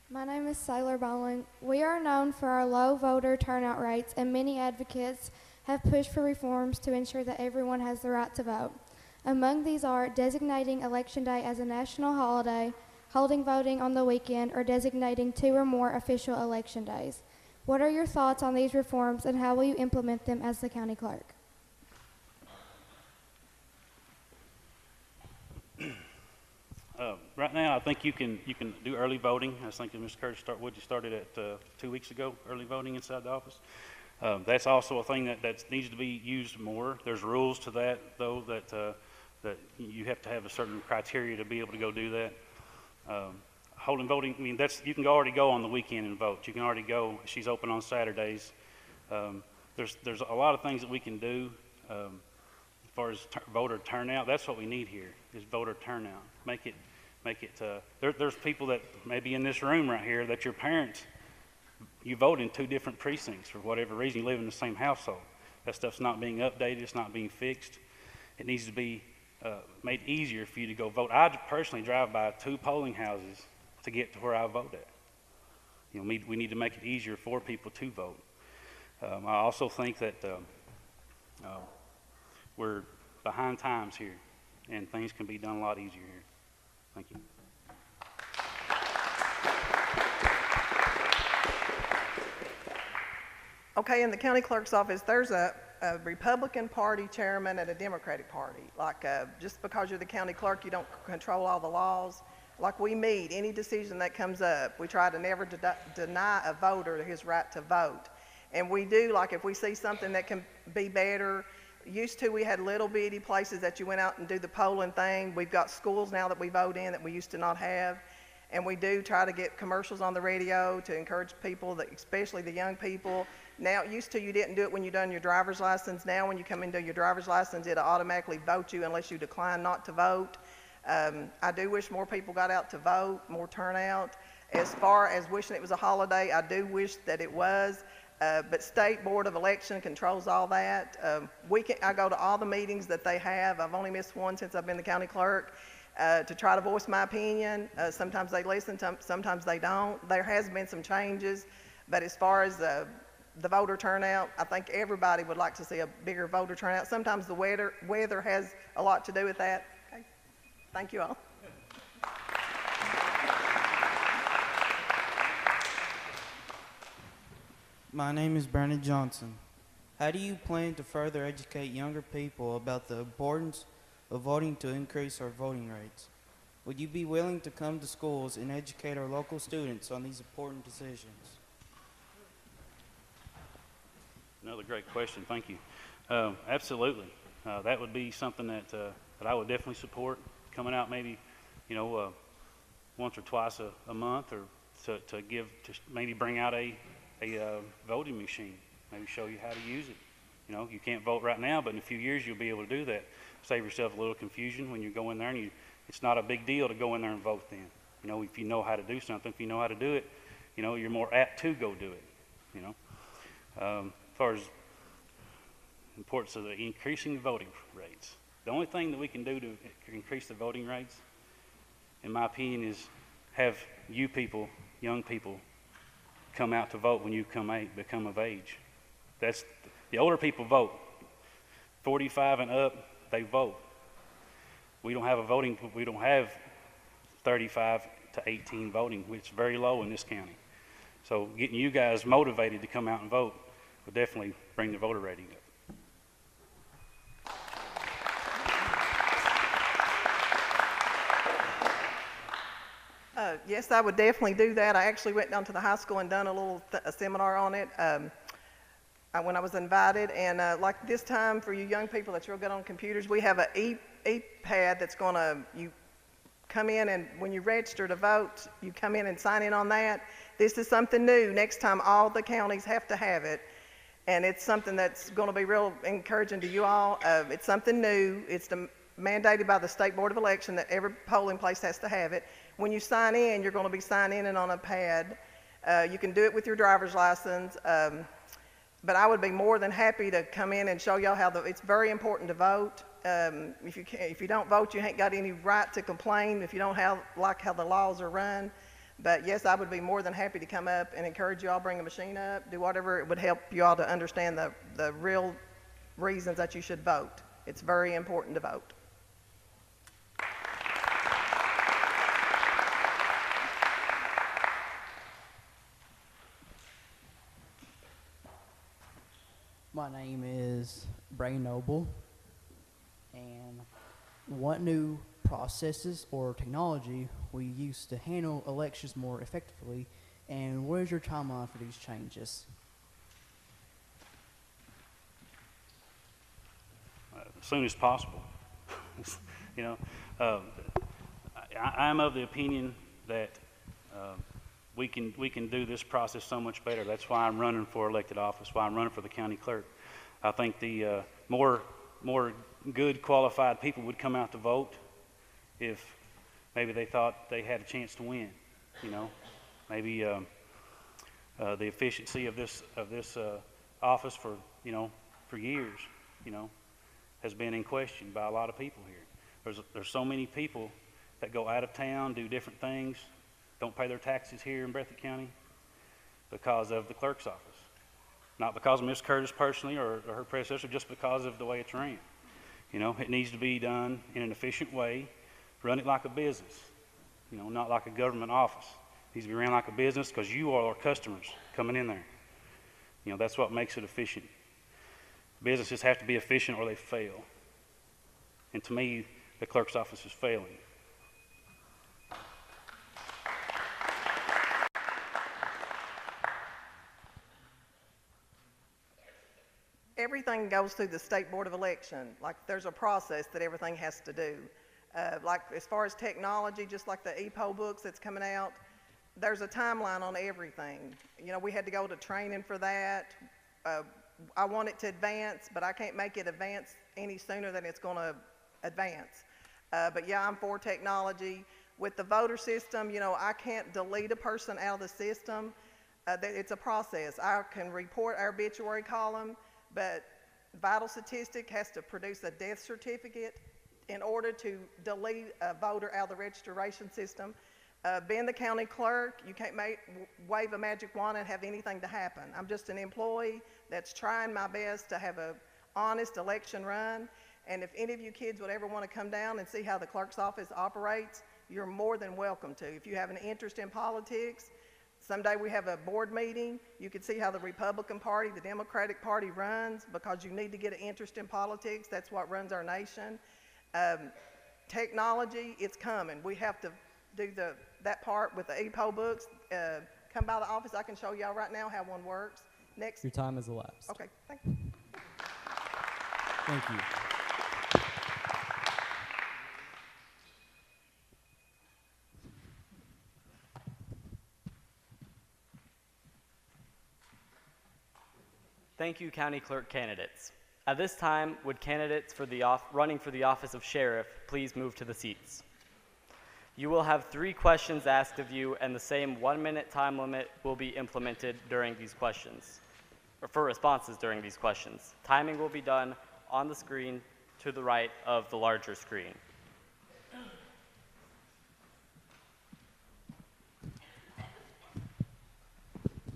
My name is Sailor Bowling. We are known for our low voter turnout rates, and many advocates have pushed for reforms to ensure that everyone has the right to vote. Among these are designating Election Day as a national holiday, holding voting on the weekend, or designating 2 or more official election days. What are your thoughts on these reforms, and how will you implement them as the county clerk? Right now, I think you can do early voting. I think Mr. Curtis started at 2 weeks ago, early voting inside the office. That's also a thing that needs to be used more. There's rules to that, though, that you have to have a certain criteria to be able to go do that. Holding voting, I mean, you can already go on the weekend and vote. You can already go. She's open on Saturdays. There's a lot of things that we can do as far as voter turnout. That's what we need here is voter turnout. Make it. There's people that maybe in this room right here that your parents, you vote in 2 different precincts for whatever reason. You live in the same household. That stuff's not being updated. It's not being fixed. It needs to be made easier for you to go vote. I personally drive by 2 polling houses to get to where I vote at. You know, we need to make it easier for people to vote. I also think that we're behind times here, and things can be done a lot easier here. Thank you. Okay, in the county clerk's office, there's a Republican Party chairman and a Democratic Party. Like, just because you're the county clerk, you don't control all the laws. Like, we meet any decision that comes up. We try to never deny a voter his right to vote. And we do, like, if we see something that can be better. Used to, we had little bitty places that you went out and do the polling thing. We've got schools now that we vote in that we used to not have. And we do try to get commercials on the radio to encourage people, especially the young people. Now, used to, you didn't do it when you done your driver's license. Now, when you come into your driver's license, it'll automatically vote you unless you decline not to vote. I do wish more people got out to vote, more turnout. As far as wishing it was a holiday, I do wish that it was. But State Board of Election controls all that. I go to all the meetings that they have. I've only missed one since I've been the county clerk. to try to voice my opinion. Sometimes they listen, sometimes they don't. There has been some changes, but as far as the voter turnout, I think everybody would like to see a bigger voter turnout. Sometimes the weather has a lot to do with that. Okay. Thank you all. My name is Brandon Johnson. How do you plan to further educate younger people about the importance of voting to increase our voting rates? Would you be willing to come to schools and educate our local students on these important decisions? Another great question. Thank you. Absolutely. That would be something that I would definitely support, coming out maybe, once or twice a month, or to maybe bring out a voting machine, maybe show you how to use it. You can't vote right now, but in a few years you'll be able to do that. Save yourself a little confusion when you go in there, and it's not a big deal to go in there and vote then. If you know how to do something, if you know how to do it, you're more apt to go do it. As far as importance of the increasing the voting rates, the only thing that we can do to increase the voting rates, in my opinion, is have you people, young people, come out to vote when you become of age. That's the older people vote. 45 and up, they vote. We don't have 35 to 18 voting, which is very low in this county. So getting you guys motivated to come out and vote will definitely bring the voter rating up. Yes, I would definitely do that. I actually went down to the high school and done a little seminar on it when I was invited. And like this time, for you young people that's real good on computers, we have an e-pad that's going to, you come in, and when you register to vote, you come in and sign in on that. This is something new. Next time, all the counties have to have it. And it's something that's going to be real encouraging to you all. It's something new. It's mandated by the State Board of Election that every polling place has to have it. When you sign in, you're going to be signing in on a pad. You can do it with your driver's license. But I would be more than happy to come in and show y'all how it's very important to vote. If you don't vote, you ain't got any right to complain if you don't like how the laws are run. But yes, I would be more than happy to come up and encourage you all, bring a machine up, do whatever it would help you all to understand the real reasons that you should vote. It's very important to vote. My name is Bray Noble, and what new processes or technology we use to handle elections more effectively, and what is your timeline for these changes? As soon as possible. I'm of the opinion that we can do this process so much better. That's why I'm running for elected office, why I'm running for the county clerk. I think the more good qualified people would come out to vote if maybe they thought they had a chance to win. Maybe the efficiency of this office for years has been in question by a lot of people here. There's so many people that go out of town, do different things, don't pay their taxes here in Breathitt County because of the clerk's office. Not because of Ms. Curtis personally or her predecessor, just because of the way it's ran. It needs to be done in an efficient way. Run it like a business, not like a government office. It needs to be ran like a business because you are our customers coming in there. That's what makes it efficient. Businesses have to be efficient or they fail. And to me, the clerk's office is failing. Everything goes through the State Board of Election. Like, there's a process that everything has to do. Like, as far as technology, just like the e-poll books that's coming out, there's a timeline on everything. We had to go to training for that. I want it to advance, but I can't make it advance any sooner than it's going to advance. But yeah, I'm for technology. With the voter system, I can't delete a person out of the system. It's a process. I can report our obituary column, but Vital Statistic has to produce a death certificate in order to delete a voter out of the registration system. Being the county clerk, you can't wave a magic wand and have anything to happen. I'm just an employee that's trying my best to have a honest election run. And if any of you kids would ever want to come down and see how the clerk's office operates, you're more than welcome to. If you have an interest in politics, someday we have a board meeting. You can see how the Republican Party, the Democratic Party runs, because you need to get an interest in politics. That's what runs our nation. Technology, it's coming. We have to do that part with the EPO books. Come by the office. I can show y'all right now how one works. Next. Your time has elapsed. Okay, thank you. Thank you. Thank you, County Clerk candidates. At this time, would candidates for running for the office of Sheriff please move to the seats? You will have 3 questions asked of you, and the same 1-minute time limit will be implemented during these questions, or for responses during these questions. Timing will be done on the screen to the right of the larger screen.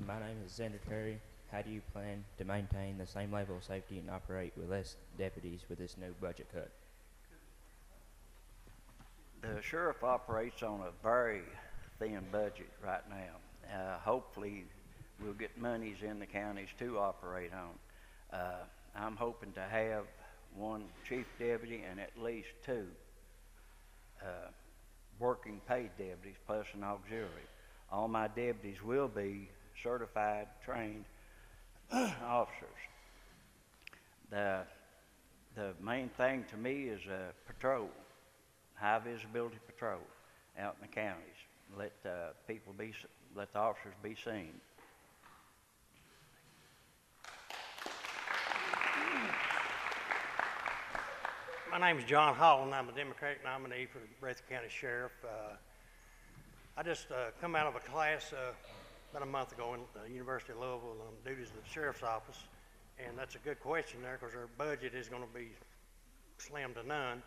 My name is Xander Terry. How do you plan to maintain the same level of safety and operate with less deputies with this new budget cut? The sheriff operates on a very thin budget right now. Hopefully we'll get monies in the counties to operate on. I'm hoping to have 1 chief deputy and at least 2 working paid deputies plus an auxiliary. All my deputies will be certified, trained officers. The main thing to me is patrol, high visibility patrol out in the counties. Let let the officers be seen. My name is John Holland. I'm a Democratic nominee for Breathitt County Sheriff. I just come out of a class about a month ago in the University of Louisville on duties of the Sheriff's Office, and that's a good question there because our budget is going to be slim to none.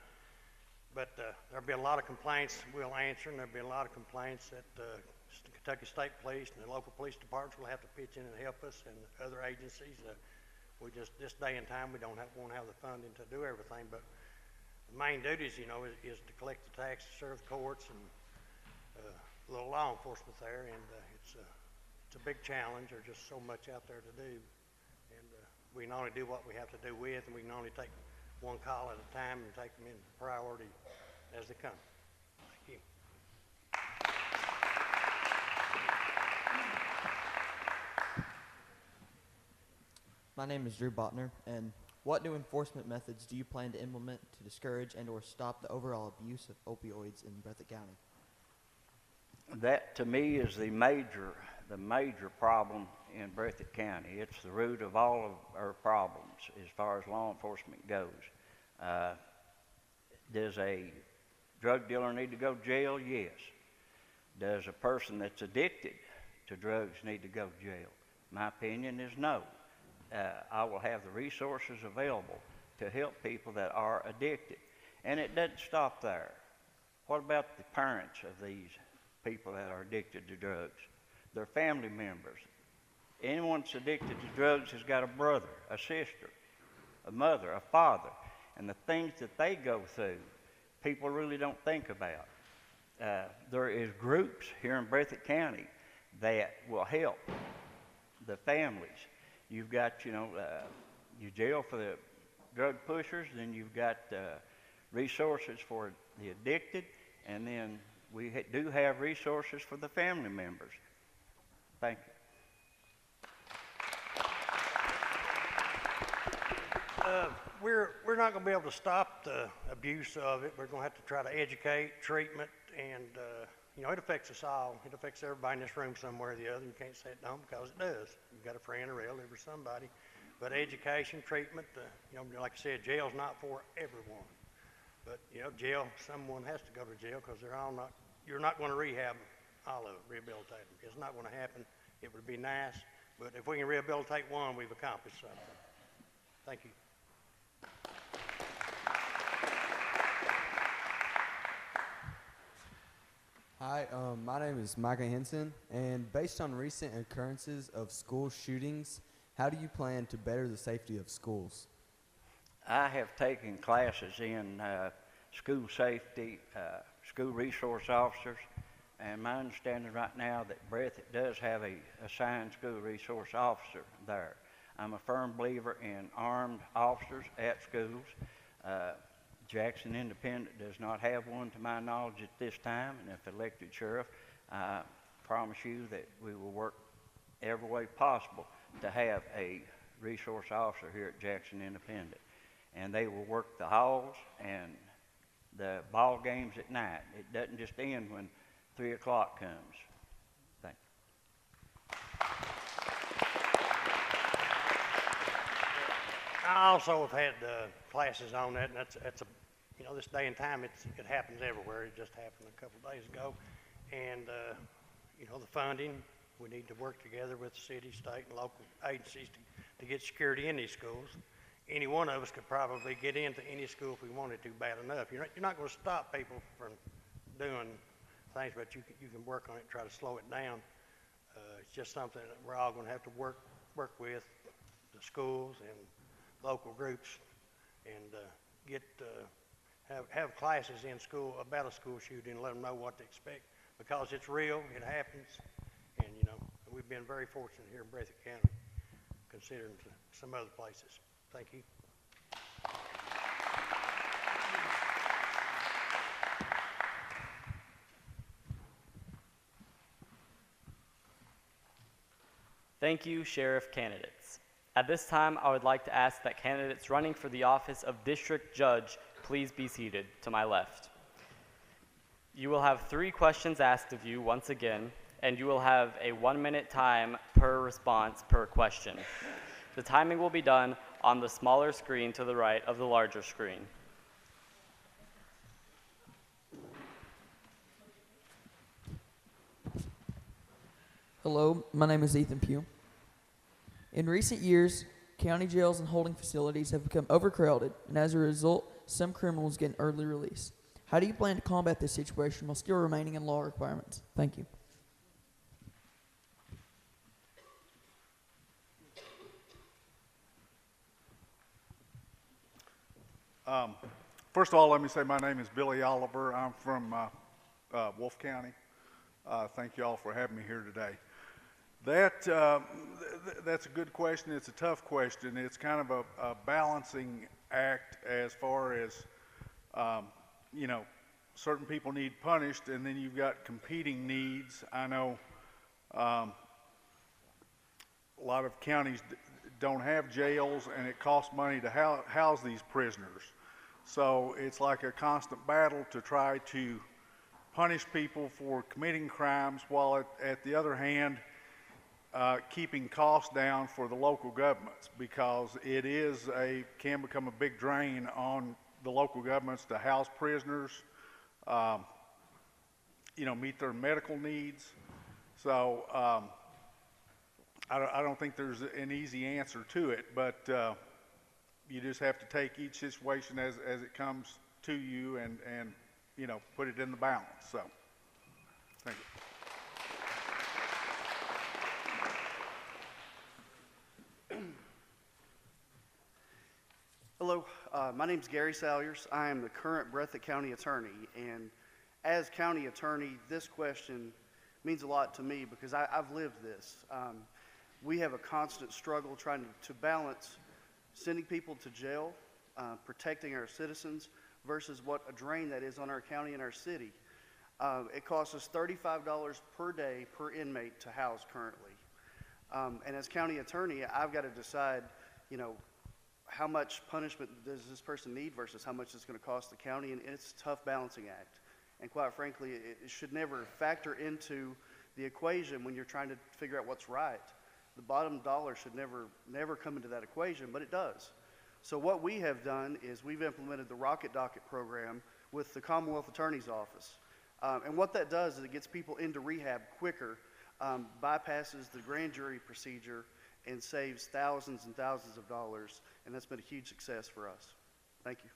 But there'll be a lot of complaints we'll answer, and there'll be a lot of complaints that the Kentucky State Police and the local police departments will have to pitch in and help us, and other agencies. We just, this day and time, we won't have the funding to do everything, but the main duties, you know, is to collect the taxes, serve the courts, and a little law enforcement there, and it's a big challenge. There's just so much out there to do, and we can only do what we have to do with, and we can only take 1 call at a time and take them in priority as they come. Thank you. My name is Drew Botner, and what new enforcement methods do you plan to implement to discourage and or stop the overall abuse of opioids in Breathitt County? That, to me, is the major problem in Breathitt County. It's the root of all of our problems as far as law enforcement goes. Does a drug dealer need to go to jail? Yes. Does a person that's addicted to drugs need to go to jail? My opinion is no. I will have the resources available to help people that are addicted. And it doesn't stop there. What about the parents of these people that are addicted to drugs? Their family members. Anyone that's addicted to drugs has got a brother, a sister, a mother, a father. And the things that they go through, people really don't think about. There is groups here in Breathitt County that will help the families. You've got, you jail for the drug pushers, then you've got resources for the addicted, and then we do have resources for the family members. Thank you. We're not going to be able to stop the abuse of it. We're going to have to try to educate, treatment, and it affects us all. It affects everybody in this room somewhere or the other. You can't say it don't, because it does. You've got a friend, a relative, or somebody. But education, treatment, like I said, jail's not for everyone. But jail, someone has to go to jail because they're all not. You're not going to rehab all of them, rehabilitate them. It's not going to happen. It would be nice, but if we can rehabilitate one, we've accomplished something. Thank you. Hi, my name is Micah Henson, and based on recent occurrences of school shootings, how do you plan to better the safety of schools? I have taken classes in school safety, school resource officers, and my understanding right now that Breathitt does have a assigned school resource officer there. I'm a firm believer in armed officers at schools. Jackson Independent does not have one to my knowledge at this time, and if elected sheriff, I promise you that we will work every way possible to have a resource officer here at Jackson Independent. And they will work the halls and the ball games at night. It doesn't just end when 3 o'clock comes. Thank you. I also have had classes on that, and that's a, you know, this day and time, it happens everywhere. It just happened a couple of days ago. And, you know, the funding, we need to work together with the city, state, and local agencies to get security in these schools. Any one of us could probably get into any school if we wanted to bad enough. You're not going to stop people from doing things, but you can work on it and try to slow it down. It's just something that we're all going to have to work with the schools and local groups and have classes in school about a school shooting and let them know what to expect, because it's real, it happens, and you know, we've been very fortunate here in Breathitt County considering some other places. Thank you. Thank you, Sheriff candidates. At this time, I would like to ask that candidates running for the office of District Judge please be seated to my left. You will have 3 questions asked of you once again, and you will have a 1-minute time per response per question. The timing will be done on the smaller screen to the right of the larger screen. Hello, my name is Ethan Pugh. In recent years, county jails and holding facilities have become overcrowded, and as a result, some criminals get an early release. How do you plan to combat this situation while still remaining in law requirements? Thank you. First of all, let me say my name is Billy Oliver. I'm from Wolfe County. Thank you all for having me here today. That's a good question. It's a tough question. It's kind of a balancing act as far as, you know, certain people need punished, and then you've got competing needs. I know a lot of counties don't have jails, and it costs money to house these prisoners. So it's like a constant battle to try to punish people for committing crimes, while at the other hand, keeping costs down for the local governments, because it can become a big drain on the local governments to house prisoners, you know, meet their medical needs. So I don't think there's an easy answer to it, but you just have to take each situation as it comes to you and you know, put it in the balance. So, thank you. Hello, my name is Gary Salyers. I am the current Breathitt County Attorney, and as County Attorney, this question means a lot to me because I've lived this. We have a constant struggle trying to balance sending people to jail, protecting our citizens, versus what a drain that is on our county and our city. It costs us $35 per day per inmate to house currently. And as county attorney, I've got to decide, you know, how much punishment does this person need versus how much it's going to cost the county, and it's a tough balancing act. And quite frankly, it should never factor into the equation when you're trying to figure out what's right. The bottom dollar should never come into that equation, but it does. So what we have done is we've implemented the Rocket Docket program with the Commonwealth Attorney's Office. And what that does is it gets people into rehab quicker, bypasses the grand jury procedure, and saves thousands and thousands of dollars. And that's been a huge success for us. Thank you.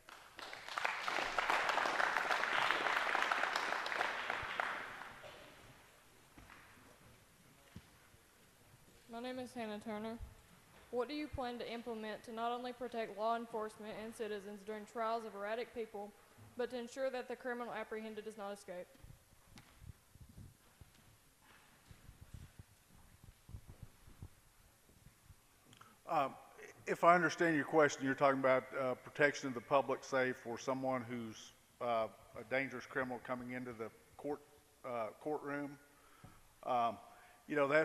My name is Hannah Turner. What do you plan to implement to not only protect law enforcement and citizens during trials of erratic people, but to ensure that the criminal apprehended does not escape? If I understand your question, you're talking about protection of the public, say, for someone who's a dangerous criminal coming into the courtroom. You know,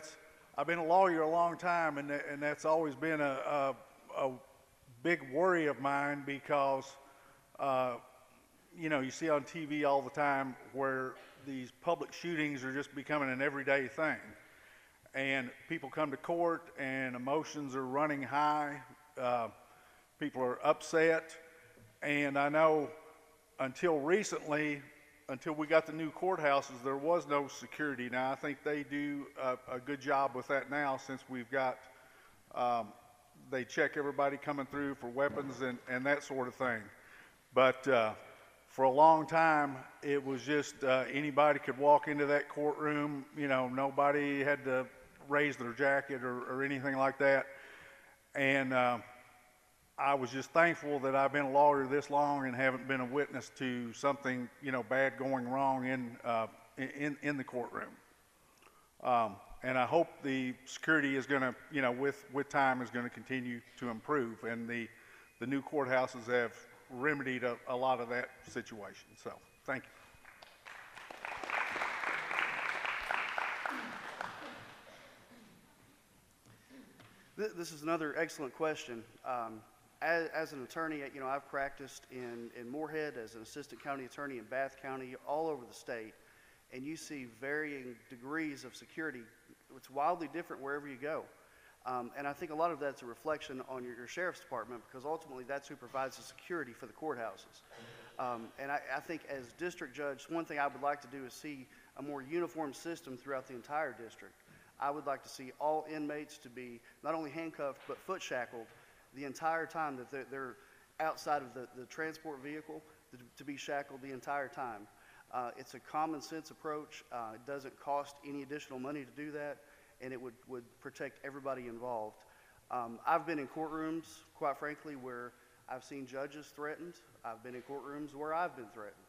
I've been a lawyer a long time, and that's always been a big worry of mine because, you know, you see on TV all the time where these public shootings are just becoming an everyday thing. And people come to court and emotions are running high. People are upset. And I know until recently, until we got the new courthouses, there was no security. Now, I think they do a good job with that now since we've got, they check everybody coming through for weapons and that sort of thing. But for a long time, it was just anybody could walk into that courtroom. You know, nobody had to raise their jacket or anything like that. And I was just thankful that I've been a lawyer this long and haven't been a witness to something, you know, bad going wrong in the courtroom. And I hope the security is going to, you know, with time is going to continue to improve. And the new courthouses have remedied a lot of that situation. So, thank you. This is another excellent question. As an attorney, you know, I've practiced in Moorhead as an assistant county attorney in Bath County, all over the state, and you see varying degrees of security. It's wildly different wherever you go. And I think a lot of that's a reflection on your sheriff's department, because ultimately that's who provides the security for the courthouses. And I think as district judge, one thing I would like to do is see a more uniform system throughout the entire district. I would like to see all inmates to be not only handcuffed but foot shackled the entire time that they're outside of the transport vehicle, to be shackled the entire time. It's a common sense approach. It doesn't cost any additional money to do that, and it would protect everybody involved. I've been in courtrooms, quite frankly, where I've seen judges threatened. I've been in courtrooms where I've been threatened.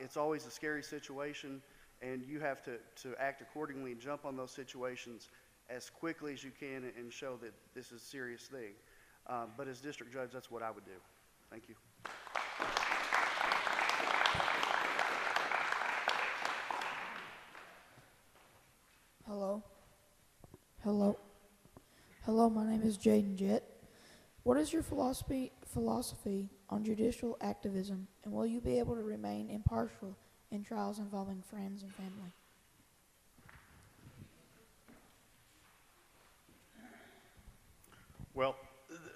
It's always a scary situation, and you have to act accordingly and jump on those situations as quickly as you can and show that this is a serious thing. But as district judge, that's what I would do. Thank you. Hello, my name is Jaden Jett. What is your philosophy on judicial activism, and will you be able to remain impartial in trials involving friends and family? Well,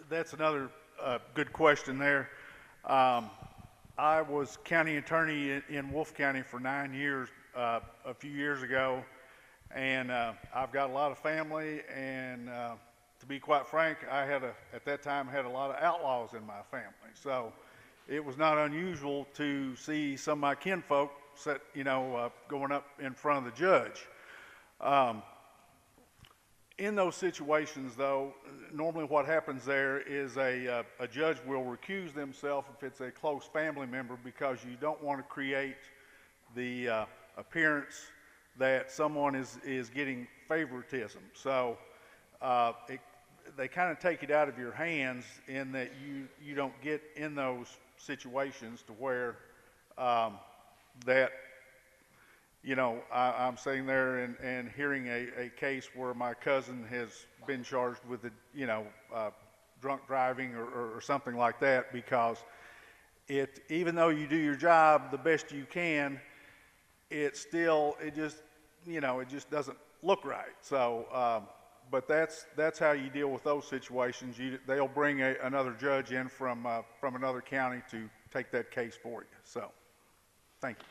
that's another good question there. I was county attorney in Wolfe County for 9 years a few years ago, and I've got a lot of family, and to be quite frank, at that time had a lot of outlaws in my family. So it was not unusual to see some of my kinfolk going up in front of the judge. In those situations, though, normally what happens there is a judge will recuse themselves if it's a close family member, because you don't want to create the appearance that someone is getting favoritism. So they kind of take it out of your hands in that you don't get in those situations to where that, you know, I'm sitting there and hearing a case where my cousin has been charged with, drunk driving or something like that, because even though you do your job the best you can, it just doesn't look right. So, but that's how you deal with those situations. They'll bring another judge in from another county to take that case for you. So, thank you.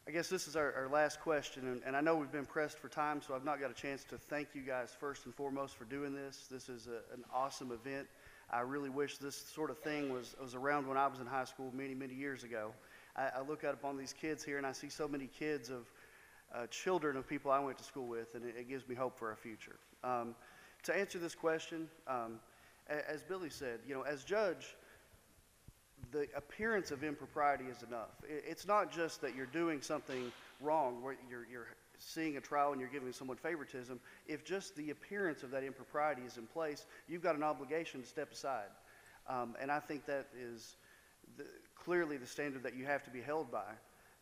I guess this is our last question, and I know we've been pressed for time, so I've not got a chance to thank you guys first and foremost for doing this. This is an awesome event. I really wish this sort of thing was around when I was in high school many, many years ago. I look out upon these kids here, and I see so many kids of children of people I went to school with, and it gives me hope for our future. To answer this question, as Billy said, as judge, the appearance of impropriety is enough. It's not just that you're doing something wrong, where you're seeing a trial and you're giving someone favoritism. If just the appearance of that impropriety is in place, you've got an obligation to step aside. And I think that is clearly the standard that you have to be held by.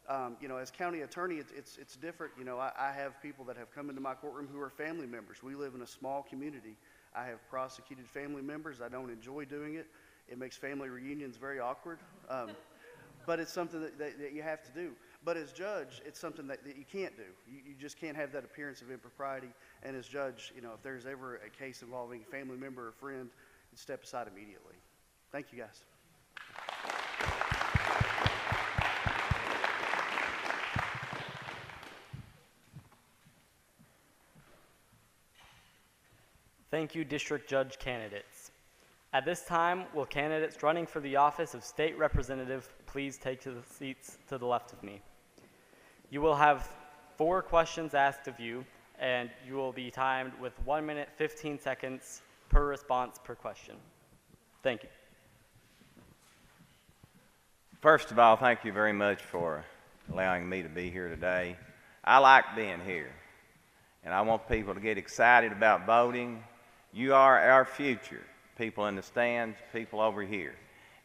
As county attorney, it's different. I have people that have come into my courtroom who are family members. We live in a small community. I have prosecuted family members. I don't enjoy doing it. It makes family reunions very awkward. But it's something that you have to do. But as judge, it's something that you can't do. You just can't have that appearance of impropriety. And as judge, if there's ever a case involving a family member or friend, you step aside immediately. Thank you, guys. Thank you, district judge candidates. At this time, will candidates running for the office of state representative please take to the seats to the left of me. You will have 4 questions asked of you, and you will be timed with 1 minute, 15 seconds per response per question. Thank you. First of all, thank you very much for allowing me to be here today. I like being here, and I want people to get excited about voting. You are our future. People in the stands, people over here.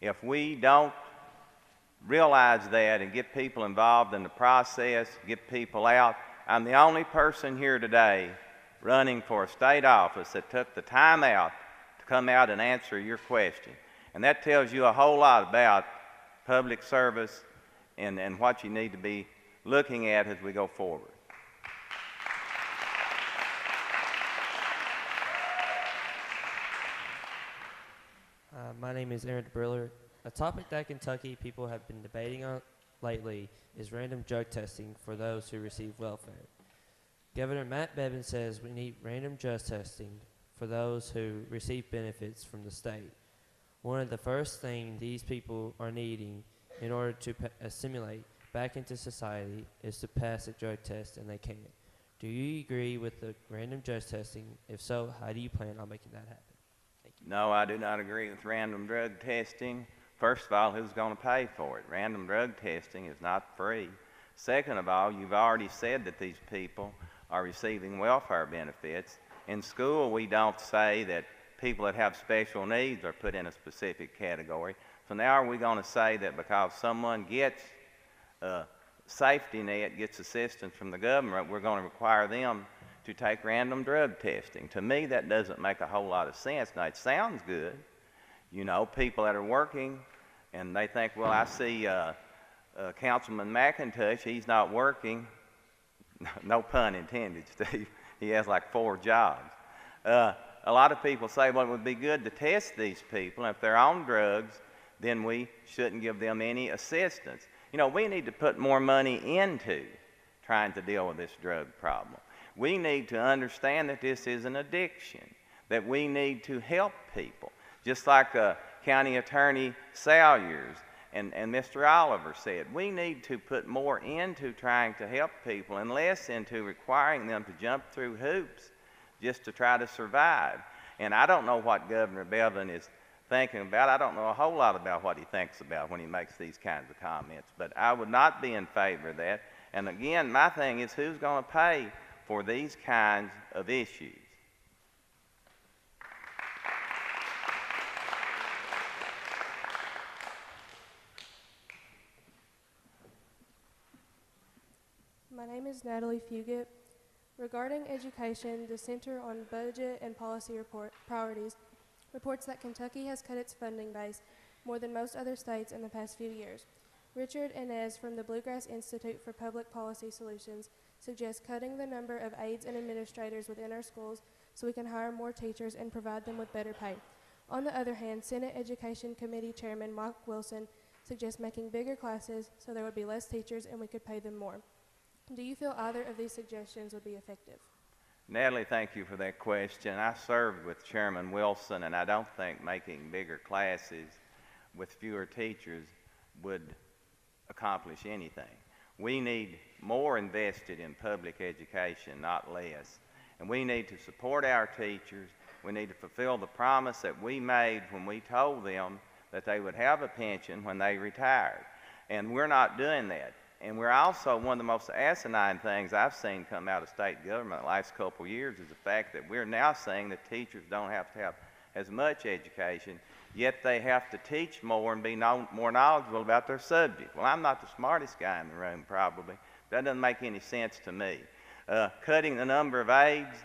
If we don't realize that and get people involved in the process, get people out, I'm the only person here today running for a state office that took the time out to come out and answer your question. And that tells you a whole lot about public service and what you need to be looking at as we go forward. My name is Aaron Briller. A topic that Kentucky people have been debating on lately is random drug testing for those who receive welfare. Governor Matt Bevin says we need random drug testing for those who receive benefits from the state. One of the first things these people are needing in order to assimilate back into society is to pass a drug test, and they can't. Do you agree with the random drug testing? If so, how do you plan on making that happen? No, I do not agree with random drug testing. First of all, who's going to pay for it? Random drug testing is not free. Second of all, you've already said that these people are receiving welfare benefits. In school, we don't say that people that have special needs are put in a specific category. So now are we going to say that because someone gets a safety net, gets assistance from the government, we're going to require them to take random drug testing? To me, that doesn't make a whole lot of sense. Now, it sounds good. People that are working, and they think, well, I see Councilman McIntosh, he's not working. No pun intended, Steve. He has like 4 jobs. A lot of people say, well, it would be good to test these people. If they're on drugs, then we shouldn't give them any assistance. We need to put more money into trying to deal with this drug problem. We need to understand that this is an addiction, that we need to help people. Just like County Attorney Salyers and Mr. Oliver said, we need to put more into trying to help people and less into requiring them to jump through hoops just to try to survive. And I don't know what Governor Bevin is thinking about. I don't know a whole lot about what he thinks about when he makes these kinds of comments. But I would not be in favor of that. And again, my thing is, who's going to pay for these kinds of issues? My name is Natalie Fugit. Regarding education, the Center on Budget and Policy Priorities reports that Kentucky has cut its funding base more than most other states in the past few years. Richard Inez from the Bluegrass Institute for Public Policy Solutions suggests cutting the number of aides and administrators within our schools so we can hire more teachers and provide them with better pay. On the other hand, Senate Education Committee Chairman Mark Wilson suggests making bigger classes so there would be less teachers and we could pay them more. Do you feel either of these suggestions would be effective? Natalie, thank you for that question. I served with Chairman Wilson, and I don't think making bigger classes with fewer teachers would accomplish anything. We need more invested in public education, not less. And we need to support our teachers. We need to fulfill the promise that we made when we told them that they would have a pension when they retired. And we're not doing that. And we're also, one of the most asinine things I've seen come out of state government the last couple of years is the fact that we're now saying that teachers don't have to have as much education, yet they have to teach more and be more knowledgeable about their subject. Well, I'm not the smartest guy in the room, probably. That doesn't make any sense to me. Cutting the number of aides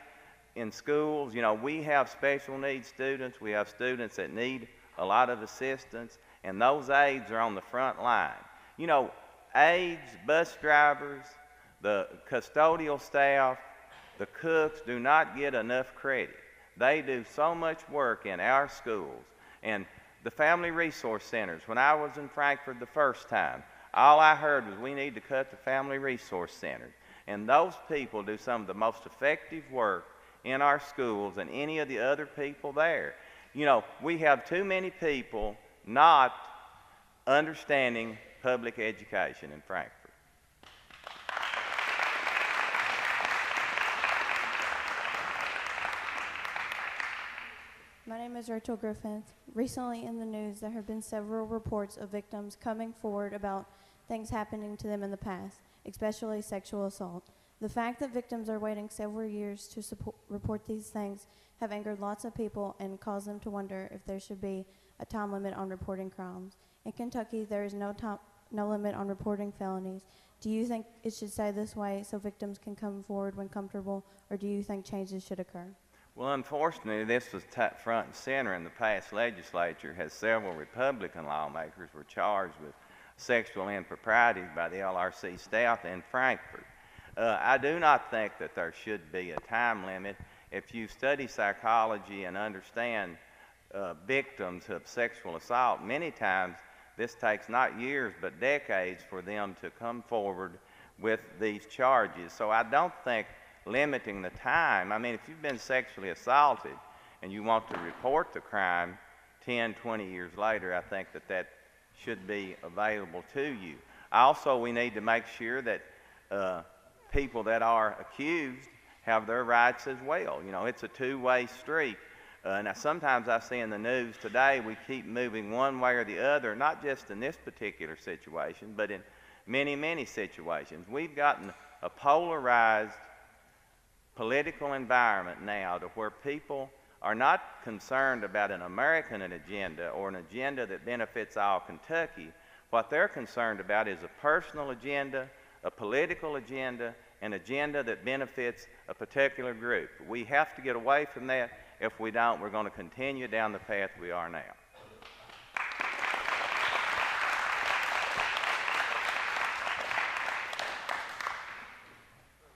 in schools, you know, we have special needs students. We have students that need a lot of assistance, and those aides are on the front line. You know, aides, bus drivers, the custodial staff, the cooks do not get enough credit. They do so much work in our schools. And the family resource centers, when I was in Frankfurt the first time, all I heard was we need to cut the family resource centers. And those people do some of the most effective work in our schools than any of the other people there. You know, we have too many people not understanding public education in Frankfurt. My name is Rachel Griffith. Recently in the news, there have been several reports of victims coming forward about things happening to them in the past, especially sexual assault. The fact that victims are waiting several years to report these things have angered lots of people and caused them to wonder if there should be a time limit on reporting crimes. In Kentucky, there is no limit on reporting felonies. Do you think it should stay this way so victims can come forward when comfortable, or do you think changes should occur? Well, unfortunately, this was front and center in the past legislature, as several Republican lawmakers were charged with sexual improprieties by the LRC staff in Frankfurt. I do not think that there should be a time limit. If you study psychology and understand victims of sexual assault, many times this takes not years but decades for them to come forward with these charges. So I don't think limiting the time, I mean, if you've been sexually assaulted and you want to report the crime 10, 20 years later, I think that that should be available to you. Also, we need to make sure that people that are accused have their rights as well. You know, it's a two-way street. Now, sometimes I see in the news today we keep moving one way or the other, not just in this particular situation, but in many, many situations. We've gotten a polarized political environment now to where people are not concerned about an American agenda or an agenda that benefits all Kentucky. What they're concerned about is a personal agenda, a political agenda, an agenda that benefits a particular group. We have to get away from that. If we don't, we're going to continue down the path we are now.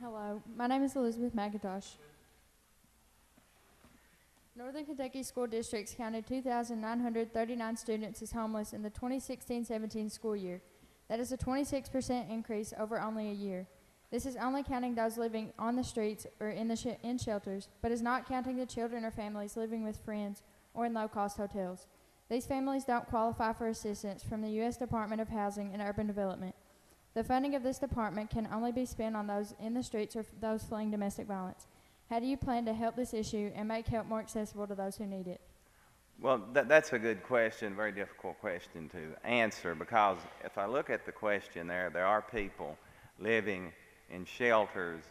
Hello, my name is Elizabeth McIntosh. Northern Kentucky School Districts counted 2,939 students as homeless in the 2016-17 school year. That is a 26% increase over only a year. This is only counting those living on the streets or in shelters, but is not counting the children or families living with friends or in low-cost hotels. These families don't qualify for assistance from the U.S. Department of Housing and Urban Development. The funding of this department can only be spent on those in the streets or those fleeing domestic violence. How do you plan to help this issue and make help more accessible to those who need it? Well, that's a good question, very difficult question to answer, because if I look at the question there are people living in shelters,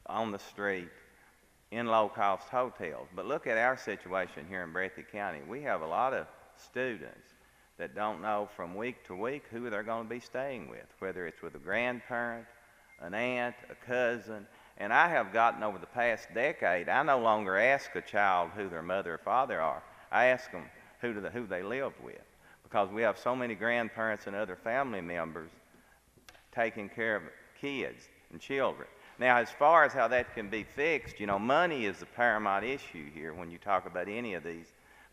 on the street, in low-cost hotels. But look at our situation here in Breathitt County. We have a lot of students that don't know from week to week who they're going to be staying with, whether it's with a grandparent, an aunt, a cousin. And I have gotten over the past decade, I no longer ask a child who their mother or father are. I ask them who they live with, because we have so many grandparents and other family members taking care of kids and children. Now, as far as how that can be fixed, you know, money is the paramount issue here when you talk about any of these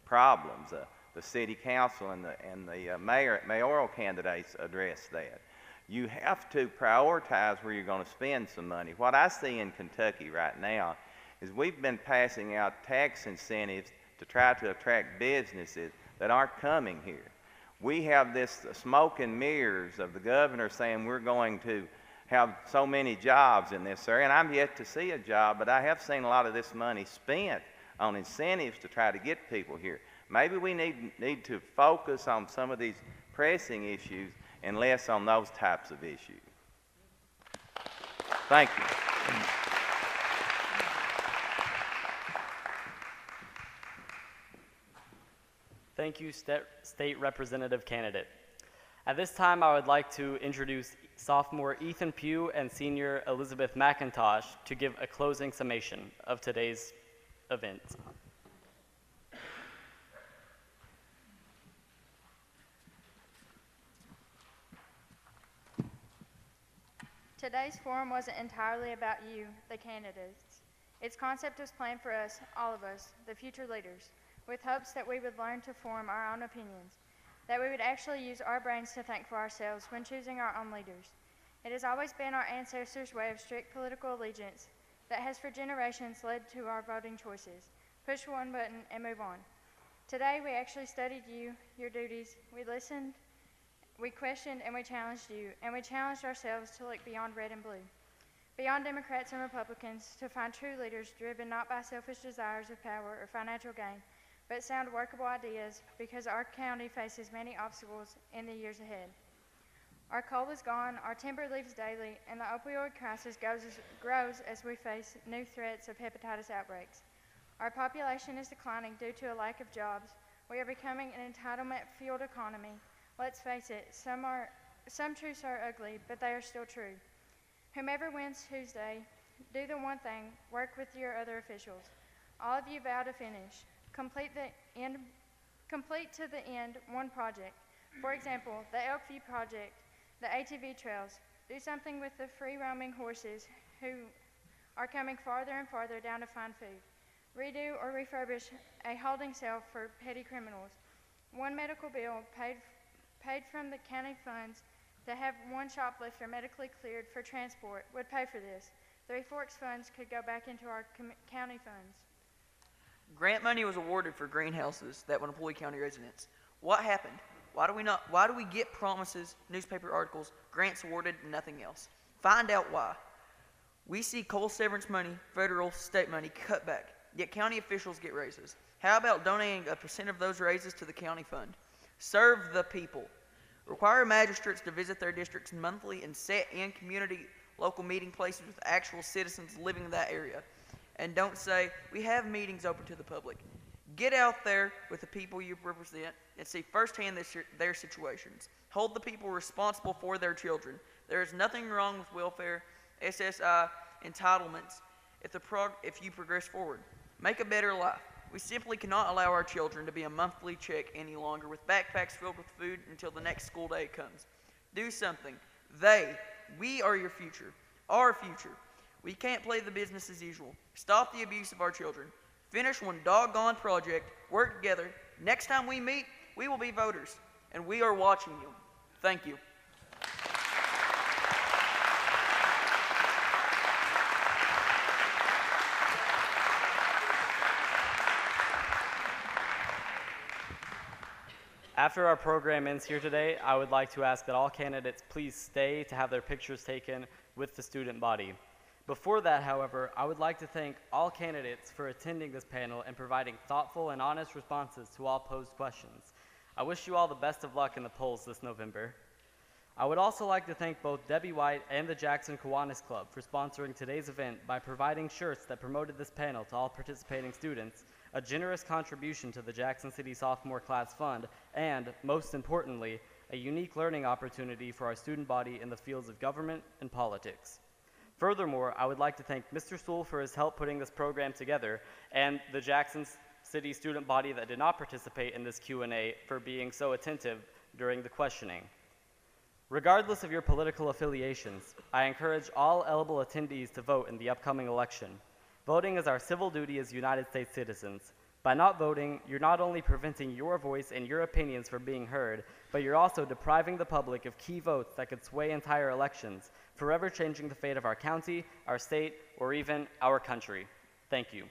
problems. The city council and the mayoral candidates address that. You have to prioritize where you're going to spend some money. What I see in Kentucky right now is we've been passing out tax incentives to try to attract businesses that aren't coming here. We have this smoke and mirrors of the governor saying we're going to have so many jobs in this area, and I'm yet to see a job, but I have seen a lot of this money spent on incentives to try to get people here. Maybe we need to focus on some of these pressing issues and less on those types of issues. Thank you. Thank you, State Representative candidate. At this time, I would like to introduce sophomore Ethan Pugh and senior Elizabeth McIntosh to give a closing summation of today's event. Today's forum wasn't entirely about you, the candidates. Its concept was planned for us, all of us, the future leaders, with hopes that we would learn to form our own opinions, that we would actually use our brains to think for ourselves when choosing our own leaders. It has always been our ancestors' way of strict political allegiance that has for generations led to our voting choices. Push one button and move on. Today we actually studied you, your duties, we listened, we questioned and we challenged you, and we challenged ourselves to look beyond red and blue, beyond Democrats and Republicans, to find true leaders driven not by selfish desires of power or financial gain, but sound workable ideas, because our county faces many obstacles in the years ahead. Our coal is gone, our timber leaves daily, and the opioid crisis grows as we face new threats of hepatitis outbreaks. Our population is declining due to a lack of jobs. We are becoming an entitlement-fueled economy. Let's face it, some truths are ugly, but they are still true. Whomever wins Tuesday, do the one thing, work with your other officials. All of you vow to finish. Complete to the end one project. For example, the Elkview project, the ATV trails. Do something with the free roaming horses who are coming farther and farther down to find food. Redo or refurbish a holding cell for petty criminals. One medical bill paid from the county funds to have one shoplifter medically cleared for transport would pay for this. Three Forks funds could go back into our county funds. Grant money was awarded for greenhouses that would employ county residents. What happened? Why do we get promises, newspaper articles, grants awarded, and nothing else? Find out why. We see coal severance money, federal, state money cut back, yet county officials get raises. How about donating 1% of those raises to the county fund? Serve the people. Require magistrates to visit their districts monthly and set in community local meeting places with actual citizens living in that area. And don't say, we have meetings open to the public. Get out there with the people you represent and see firsthand their situations. Hold the people responsible for their children. There is nothing wrong with welfare, SSI, entitlements if you progress forward. Make a better life. We simply cannot allow our children to be a monthly check any longer with backpacks filled with food until the next school day comes. Do something. We are your future, our future. We can't play the business as usual. Stop the abuse of our children. Finish one doggone project. Work together. Next time we meet, we will be voters, and we are watching you. Thank you. After our program ends here today, I would like to ask that all candidates please stay to have their pictures taken with the student body. Before that, however, I would like to thank all candidates for attending this panel and providing thoughtful and honest responses to all posed questions. I wish you all the best of luck in the polls this November. I would also like to thank both Debbie White and the Jackson Kiwanis Club for sponsoring today's event by providing shirts that promoted this panel to all participating students, a generous contribution to the Jackson City Sophomore Class Fund, and, most importantly, a unique learning opportunity for our student body in the fields of government and politics. Furthermore, I would like to thank Mr. Sewell for his help putting this program together, and the Jackson City student body that did not participate in this Q&A for being so attentive during the questioning. Regardless of your political affiliations, I encourage all eligible attendees to vote in the upcoming election. Voting is our civil duty as United States citizens. By not voting, you're not only preventing your voice and your opinions from being heard, but you're also depriving the public of key votes that could sway entire elections, forever changing the fate of our county, our state, or even our country. Thank you.